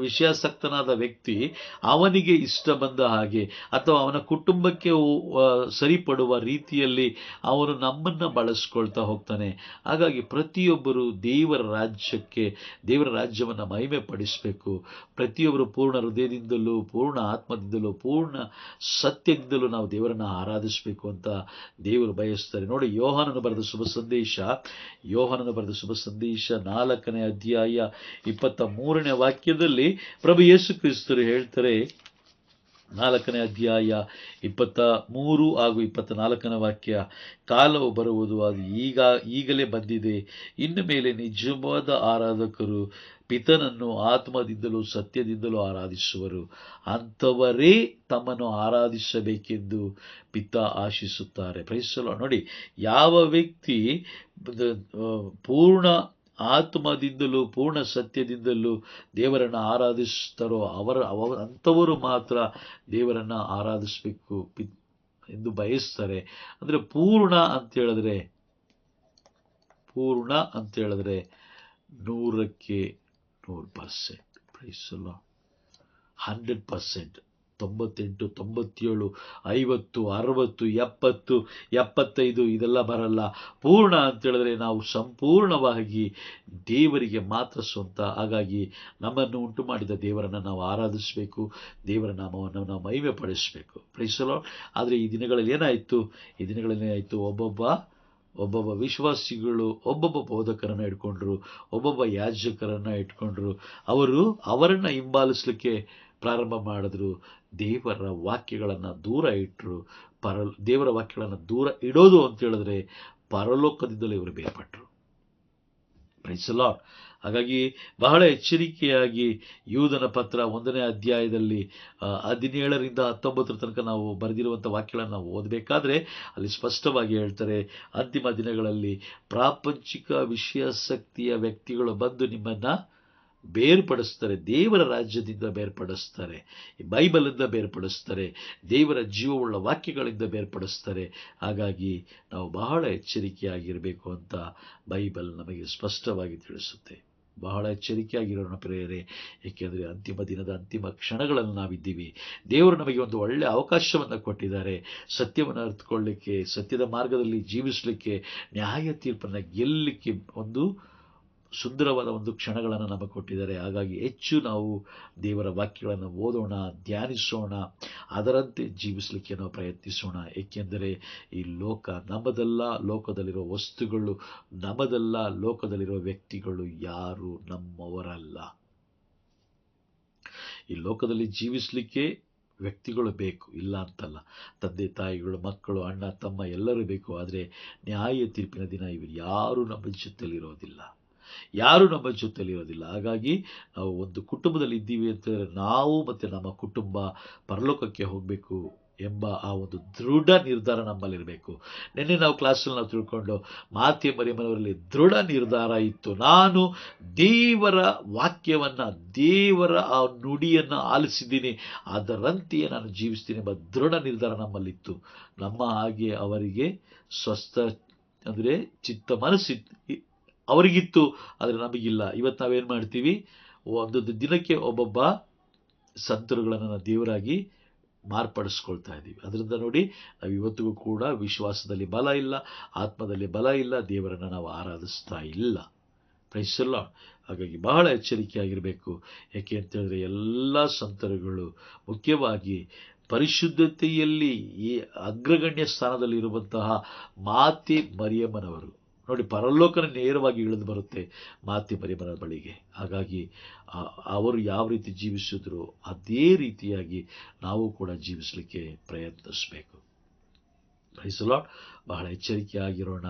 ವಿಷಯಾಸಕ್ತನಾದ ವ್ಯಕ್ತಿ ಅವನಿಗೆ ಇಷ್ಟ ಬಂದ ಹಾಗೆ ಅಥವಾ ಅವನ ಕುಟುಂಬಕ್ಕೆ ಸರಿಪಡುವ ರೀತಿಯಲ್ಲಿ ಅವನು ನಮ್ಮನ್ನು ಬಳಸ್ಕೊಳ್ತಾ ಹೋಗ್ತಾನೆ. ಹಾಗಾಗಿ ಪ್ರತಿಯೊಬ್ಬರು ದೇವರ ರಾಜ್ಯವನ್ನು ಮಹಿಮೆ ಪಡಿಸಬೇಕು. ಪ್ರತಿಯೊಬ್ಬರು ಪೂರ್ಣ ಹೃದಯದಿಂದಲೂ, ಪೂರ್ಣ ಆತ್ಮದಿಂದಲೂ, ಪೂರ್ಣ ಸತ್ಯದಿಂದಲೂ ನಾವು ದೇವರನ್ನು ಆರಾಧಿಸಬೇಕು ಅಂತ ದೇವರು ಬಯಸ್ತಾರೆ. ನೋಡಿ, ಯೋಹಾನನು ಬರೆದ ಶುಭ ಸಂದೇಶ 4ನೇ ಅಧ್ಯಾಯ 23ನೇ ವಾಕ್ಯದಲ್ಲಿ ಪ್ರಭು ಯೇಸು ಕ್ರಿಸ್ತರು ಹೇಳ್ತಾರೆ, 4ನೇ ಅಧ್ಯಾಯ 23 ಹಾಗೂ 24ನೇ ವಾಕ್ಯ, ಕಾಲವು ಬರುವುದು, ಅದು ಈಗಲೇ ಬಂದಿದೆ. ಇನ್ನು ಮೇಲೆ ನಿಜವಾದ ಆರಾಧಕರು ಪಿತನನ್ನು ಆತ್ಮದಿಂದಲೂ ಸತ್ಯದಿಂದಲೂ ಆರಾಧಿಸುವರು. ಅಂಥವರೇ ತಮ್ಮನ್ನು ಆರಾಧಿಸಬೇಕೆಂದು ಪಿತ ಆಶಿಸುತ್ತಾರೆ. Praise the Lord. ನೋಡಿ, ಯಾವ ವ್ಯಕ್ತಿ ಪೂರ್ಣ ಆತ್ಮದಿಂದಲೂ ಪೂರ್ಣ ಸತ್ಯದಿಂದಲೂ ದೇವರನ್ನು ಆರಾಧಿಸ್ತಾರೋ ಅಂಥವರು ಮಾತ್ರ ದೇವರನ್ನು ಆರಾಧಿಸಬೇಕು ಎಂದು ಬಯಸ್ತಾರೆ. ಅಂದರೆ ಪೂರ್ಣ ಅಂತ ಹೇಳಿದ್ರೆ 100% 100%. 100%, 98, 97, 50, 60, 70, 75 ಇದೆಲ್ಲ ಬರಲ್ಲ. ಪೂರ್ಣ ಅಂತೇಳಿದ್ರೆ ನಾವು ಸಂಪೂರ್ಣವಾಗಿ ದೇವರಿಗೆ ಮಾತ್ರ ಸ್ವಂತ. ಹಾಗಾಗಿ ನಮ್ಮನ್ನು ಉಂಟು ಮಾಡಿದ ದೇವರನ್ನು ನಾವು ಆರಾಧಿಸಬೇಕು, ದೇವರ ನಾಮವನ್ನು ನಾವು ಮಹಿಮೆ ಪಡಿಸಬೇಕು. Praise the Lord. ಆದರೆ ಈ ದಿನಗಳಲ್ಲಿ ಏನಾಯಿತು, ಒಬ್ಬೊಬ್ಬ ವಿಶ್ವಾಸಿಗಳು ಒಬ್ಬೊಬ್ಬ ಬೋಧಕರನ್ನು ಇಟ್ಕೊಂಡ್ರು, ಒಬ್ಬೊಬ್ಬ ಯಾಜಕರನ್ನು ಇಟ್ಕೊಂಡ್ರು. ಅವರನ್ನು ಹಿಂಬಾಲಿಸಲಿಕ್ಕೆ ಪ್ರಾರಂಭ ಮಾಡಿದ್ರು. ದೇವರ ವಾಕ್ಯಗಳನ್ನು ದೂರ ಇಟ್ಟರು. ದೇವರ ವಾಕ್ಯಗಳನ್ನು ದೂರ ಇಡೋದು ಅಂತ ಹೇಳಿದ್ರೆ ಪರಲೋಕದಿಂದಲೇ ಇವರು ಬೇರ್ಪಟ್ಟರು. Price lord. ಹಾಗಾಗಿ ಬಹಳ ಎಚ್ಚರಿಕೆಯಾಗಿ ಯೂದನ ಪತ್ರ 1ನೇ ಅಧ್ಯಾಯದಲ್ಲಿ 17ರಿಂದ 19 ತನಕ ನಾವು ಬರೆದಿರುವಂಥ ವಾಕ್ಯಗಳನ್ನು ನಾವು ಓದಬೇಕಾದ್ರೆ ಅಲ್ಲಿ ಸ್ಪಷ್ಟವಾಗಿ ಹೇಳ್ತಾರೆ, ಅಂತಿಮ ದಿನಗಳಲ್ಲಿ ಪ್ರಾಪಂಚಿಕ ವಿಷಯಾಸಕ್ತಿಯ ವ್ಯಕ್ತಿಗಳು ಬಂದು ನಿಮ್ಮನ್ನು ಬೇರ್ಪಡಿಸ್ತಾರೆ, ದೇವರ ರಾಜ್ಯದಿಂದ ಬೇರ್ಪಡಿಸ್ತಾರೆ, ಬೈಬಲಿಂದ ಬೇರ್ಪಡಿಸ್ತಾರೆ, ದೇವರ ಜೀವವುಳ್ಳ ವಾಕ್ಯಗಳಿಂದ ಬೇರ್ಪಡಿಸ್ತಾರೆ. ಹಾಗಾಗಿ ನಾವು ಬಹಳ ಎಚ್ಚರಿಕೆಯಾಗಿರಬೇಕು ಅಂತ ಬೈಬಲ್ ನಮಗೆ ಸ್ಪಷ್ಟವಾಗಿ ತಿಳಿಸುತ್ತೆ. ಬಹಳ ಎಚ್ಚರಿಕೆಯಾಗಿರೋಣ ಪ್ರಿಯರೇ, ಏಕೆಂದರೆ ಅಂತಿಮ ದಿನದ ಅಂತಿಮ ಕ್ಷಣಗಳಲ್ಲಿ ನಾವಿದ್ದೀವಿ. ದೇವರು ನಮಗೆ ಒಂದು ಒಳ್ಳೆಯ ಅವಕಾಶವನ್ನು ಕೊಟ್ಟಿದ್ದಾರೆ, ಸತ್ಯವನ್ನು ಅರ್ಥಕೊಳ್ಳಿಕ್ಕೆ, ಸತ್ಯದ ಮಾರ್ಗದಲ್ಲಿ ಜೀವಿಸಲಿಕ್ಕೆ, ನ್ಯಾಯ ತೀರ್ಪನ್ನು ಗೆಲ್ಲಲಿಕ್ಕೆ ಒಂದು ಸುಂದರವಾದ ಒಂದು ಕ್ಷಣಗಳನ್ನು ನಮಗೆ ಕೊಟ್ಟಿದ್ದಾರೆ. ಹಾಗಾಗಿ ಹೆಚ್ಚು ನಾವು ದೇವರ ವಾಕ್ಯಗಳನ್ನು ಓದೋಣ, ಧ್ಯಾನಿಸೋಣ, ಅದರಂತೆ ಜೀವಿಸಲಿಕ್ಕೆ ನಾವು ಪ್ರಯತ್ನಿಸೋಣ. ಏಕೆಂದರೆ ಈ ಲೋಕ ನಮ್ಮದಲ್ಲ, ಲೋಕದಲ್ಲಿರೋ ವಸ್ತುಗಳು ನಮ್ಮದಲ್ಲ, ಲೋಕದಲ್ಲಿರೋ ವ್ಯಕ್ತಿಗಳು ಯಾರು ನಮ್ಮವರಲ್ಲ. ಈ ಲೋಕದಲ್ಲಿ ಜೀವಿಸಲಿಕ್ಕೆ ವ್ಯಕ್ತಿಗಳು ಬೇಕು, ಇಲ್ಲ ಅಂತಲ್ಲ. ತಂದೆ ತಾಯಿಗಳು, ಮಕ್ಕಳು, ಅಣ್ಣ ತಮ್ಮ ಎಲ್ಲರೂ ಬೇಕು. ಆದರೆ ನ್ಯಾಯ ತೀರ್ಪಿನ ದಿನ ಇವರು ಯಾರೂ ನಮ್ಮ ಜೊತೆಯಲ್ಲಿರೋದಿಲ್ಲ, ಯಾರೂ ನಮ್ಮ ಜೊತೆಯಲ್ಲಿರೋದಿಲ್ಲ. ಹಾಗಾಗಿ ನಾವು ಒಂದು ಕುಟುಂಬದಲ್ಲಿ ಇದ್ದೀವಿ ಅಂತಂದರೆ ನಾವು ಮತ್ತು ನಮ್ಮ ಕುಟುಂಬ ಪರಲೋಕಕ್ಕೆ ಹೋಗಬೇಕು ಎಂಬ ಆ ಒಂದು ದೃಢ ನಿರ್ಧಾರ ನಮ್ಮಲ್ಲಿರಬೇಕು. ನಿನ್ನೆ ನಾವು ಕ್ಲಾಸಲ್ಲಿ ನಾವು ತಿಳ್ಕೊಂಡು ಮಾತೆ ಮರಿಯಮ್ಮನವರಲ್ಲಿ ದೃಢ ನಿರ್ಧಾರ ಇತ್ತು. ನಾನು ದೇವರ ವಾಕ್ಯವನ್ನು, ದೇವರ ಆ ನುಡಿಯನ್ನು ಆಲಿಸಿದ್ದೀನಿ, ಅದರಂತೆಯೇ ನಾನು ಜೀವಿಸ್ತೀನಿ ಎಂಬ ದೃಢ ನಿರ್ಧಾರ ನಮ್ಮಲ್ಲಿತ್ತು. ನಮ್ಮ ಹಾಗೆ ಅವರಿಗೆ ಸ್ವಸ್ಥ ಅಂದರೆ ಚಿತ್ತ ಮನಸ್ಸಿತ್ತು, ಅವರಿಗಿತ್ತು, ಆದರೆ ನಮಗಿಲ್ಲ. ಇವತ್ತು ನಾವೇನು ಮಾಡ್ತೀವಿ, ಒಂದೊಂದು ದಿನಕ್ಕೆ ಒಬ್ಬೊಬ್ಬ ಸಂತರುಗಳನ್ನು ನಾವು ದೇವರಾಗಿ ಮಾರ್ಪಡಿಸ್ಕೊಳ್ತಾ ಇದ್ದೀವಿ. ಅದರಿಂದ ನೋಡಿ, ನಾವು ಇವತ್ತಿಗೂ ಕೂಡ ವಿಶ್ವಾಸದಲ್ಲಿ ಬಲ ಇಲ್ಲ, ಆತ್ಮದಲ್ಲಿ ಬಲ ಇಲ್ಲ, ದೇವರನ್ನು ನಾವು ಆರಾಧಿಸ್ತಾ ಇಲ್ಲ. Praise the Lord. ಹಾಗಾಗಿ ಬಹಳ ಎಚ್ಚರಿಕೆಯಾಗಿರಬೇಕು. ಏಕೆ ಅಂತೇಳಿದ್ರೆ ಎಲ್ಲ ಸಂತರುಗಳು ಮುಖ್ಯವಾಗಿ ಪರಿಶುದ್ಧತೆಯಲ್ಲಿ ಈ ಅಗ್ರಗಣ್ಯ ಸ್ಥಾನದಲ್ಲಿರುವಂತಹ ಮಾತೆ ಮರಿಯಮ್ಮನವರು ನೋಡಿ, ಪರಲೋಕನ ನೇರವಾಗಿ ಇಳಿದು ಬರುತ್ತೆ ಮಾತೆ ಮರಿಯಮ್ಮನ ಬಳಿಗೆ. ಹಾಗಾಗಿ ಅವರು ಯಾವ ರೀತಿ ಜೀವಿಸಿದ್ರು ಅದೇ ರೀತಿಯಾಗಿ ನಾವು ಕೂಡ ಜೀವಿಸಲಿಕ್ಕೆ ಪ್ರಯತ್ನಿಸಬೇಕು. Praise the Lord. ಬಹಳ ಎಚ್ಚರಿಕೆಯಾಗಿರೋಣ.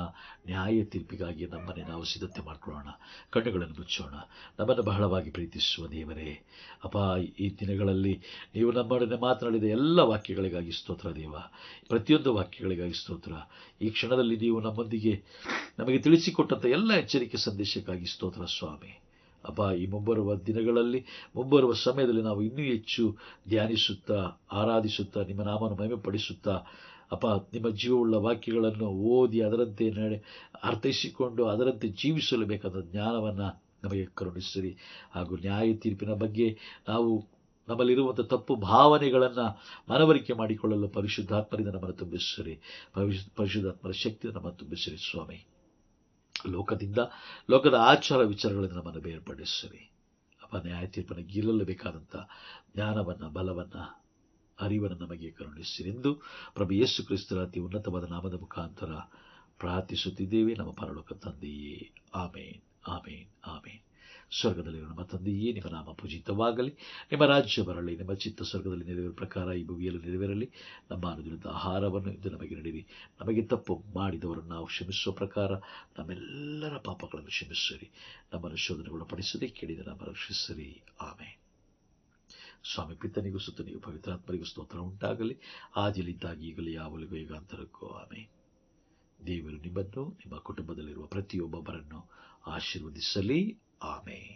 ನ್ಯಾಯ ತೀರ್ಪಿಗಾಗಿ ನಮ್ಮನ್ನೇ ನಾವು ಸಿದ್ಧತೆ ಮಾಡಿಕೊಳ್ಳೋಣ. ಕಣ್ಣುಗಳನ್ನು ಮುಚ್ಚೋಣ. ನಮ್ಮನ್ನು ಬಹಳವಾಗಿ ಪ್ರೀತಿಸುವ ದೇವರೇ, ಅಪ್ಪ, ಈ ದಿನಗಳಲ್ಲಿ ನೀವು ನಮ್ಮೊಡನೆ ಮಾತನಾಡಿದ ಎಲ್ಲ ವಾಕ್ಯಗಳಿಗಾಗಿ ಸ್ತೋತ್ರ ದೇವ. ಪ್ರತಿಯೊಂದು ವಾಕ್ಯಗಳಿಗಾಗಿ ಸ್ತೋತ್ರ. ಈ ಕ್ಷಣದಲ್ಲಿ ನೀವು ನಮ್ಮೊಂದಿಗೆ ನಮಗೆ ತಿಳಿಸಿಕೊಟ್ಟಂಥ ಎಲ್ಲ ಎಚ್ಚರಿಕೆ ಸಂದೇಶಕ್ಕಾಗಿ ಸ್ತೋತ್ರ ಸ್ವಾಮಿ. ಅಪ್ಪ, ಈ ಮುಂಬರುವ ದಿನಗಳಲ್ಲಿ, ಮುಂಬರುವ ಸಮಯದಲ್ಲಿ ನಾವು ಇನ್ನೂ ಹೆಚ್ಚು ಧ್ಯಾನಿಸುತ್ತಾ, ಆರಾಧಿಸುತ್ತಾ, ನಿಮ್ಮ ನಾಮವನ್ನು ಮಹಿಮೆಪಡಿಸುತ್ತಾ, ಅಪ್ಪ, ನಿಮ್ಮ ಜೀವವುಳ್ಳ ವಾಕ್ಯಗಳನ್ನು ಓದಿ ಅದರಂತೆ ಅರ್ಥೈಸಿಕೊಂಡು ಅದರಂತೆ ಜೀವಿಸಲು ಬೇಕಾದ ಜ್ಞಾನವನ್ನು ನಮಗೆ ಕರುಣಿಸಿರಿ. ಹಾಗೂ ನ್ಯಾಯ ತೀರ್ಪಿನ ಬಗ್ಗೆ ನಾವು ನಮ್ಮಲ್ಲಿರುವಂಥ ತಪ್ಪು ಭಾವನೆಗಳನ್ನು ಮನವರಿಕೆ ಮಾಡಿಕೊಳ್ಳಲು ಪರಿಶುದ್ಧಾತ್ಮರಿಂದ ನಮ್ಮನ್ನು ತುಂಬಿಸಿರಿ. ಪರಿಶುದ್ಧಾತ್ಮರ ಶಕ್ತಿಯಿಂದ ನಮ್ಮನ್ನು ತುಂಬಿಸಿರಿ ಸ್ವಾಮಿ. ಲೋಕದ ಆಚಾರ ವಿಚಾರಗಳಿಂದ ನಮ್ಮನ್ನು ಬೇರ್ಪಡಿಸಿರಿ. ಅಪ್ಪ, ನ್ಯಾಯ ತೀರ್ಪನ್ನು ಗೆಲ್ಲಲು ಬೇಕಾದಂಥ ಜ್ಞಾನವನ್ನು, ಬಲವನ್ನು, ಅರಿವನ್ನು ನಮಗೆ ಕರುಣಿಸಿರಿ ಎಂದು ಪ್ರಭು ಯೇಸು ಕ್ರಿಸ್ತರ ಅತಿ ಉನ್ನತವಾದ ನಾಮದ ಮುಖಾಂತರ ಪ್ರಾರ್ಥಿಸುತ್ತಿದ್ದೇವೆ ನಮ್ಮ ಪರಲೋಕ ತಂದೆಯೇ. ಆಮೇನ್, ಆಮೇನ್, ಆಮೇನ್. ಸ್ವರ್ಗದಲ್ಲಿರುವ ನಮ್ಮ ತಂದೆಯೇ, ನಿಮ್ಮ ನಾಮ ಪೂಜಿತವಾಗಲಿ, ನಿಮ್ಮ ರಾಜ್ಯ ಬರಲಿ, ನಿಮ್ಮ ಚಿತ್ತ ಸ್ವರ್ಗದಲ್ಲಿ ನೆರವೇರುವ ಪ್ರಕಾರ ಈ ಭೂಮಿಯಲ್ಲಿ ನೆರವೇರಲಿ. ನಮ್ಮ ಅನುದಿನದ ಆಹಾರವನ್ನು ಇದು ನಮಗೆ ನೀಡಿರಿ. ನಮಗೆ ತಪ್ಪು ಮಾಡಿದವರನ್ನು ನಾವು ಕ್ಷಮಿಸುವ ಪ್ರಕಾರ ನಮ್ಮೆಲ್ಲರ ಪಾಪಗಳನ್ನು ಕ್ಷಮಿಸಿರಿ. ನಮ್ಮನ್ನು ಶೋಧನೆಗೊಳಪಡಿಸದೆ ಕೇಳಿದ ನಮ್ಮ ರಕ್ಷಿಸಿರಿ. ಆಮೇನ್. ಸ್ವಾಮಿ ಪಿತನಿಗೂ ಸುತ್ತನಿಗೂ ಪವಿತ್ರಾತ್ಮರಿಗೂ ಸ್ತೋತ್ರ ಉಂಟಾಗಲಿ, ಆದಿಯಲ್ಲಿದ್ದಾಗಿ ಈಗಲೂ ಯಾವಾಗಲೂ ಯುಗಾಂತರಕ್ಕೂ ಆಮೇನ್. ದೇವರು ನಿಮ್ಮನ್ನು, ನಿಮ್ಮ ಕುಟುಂಬದಲ್ಲಿರುವ ಪ್ರತಿಯೊಬ್ಬೊಬ್ಬರನ್ನು ಆಶೀರ್ವದಿಸಲಿ. ಆಮೇನ್.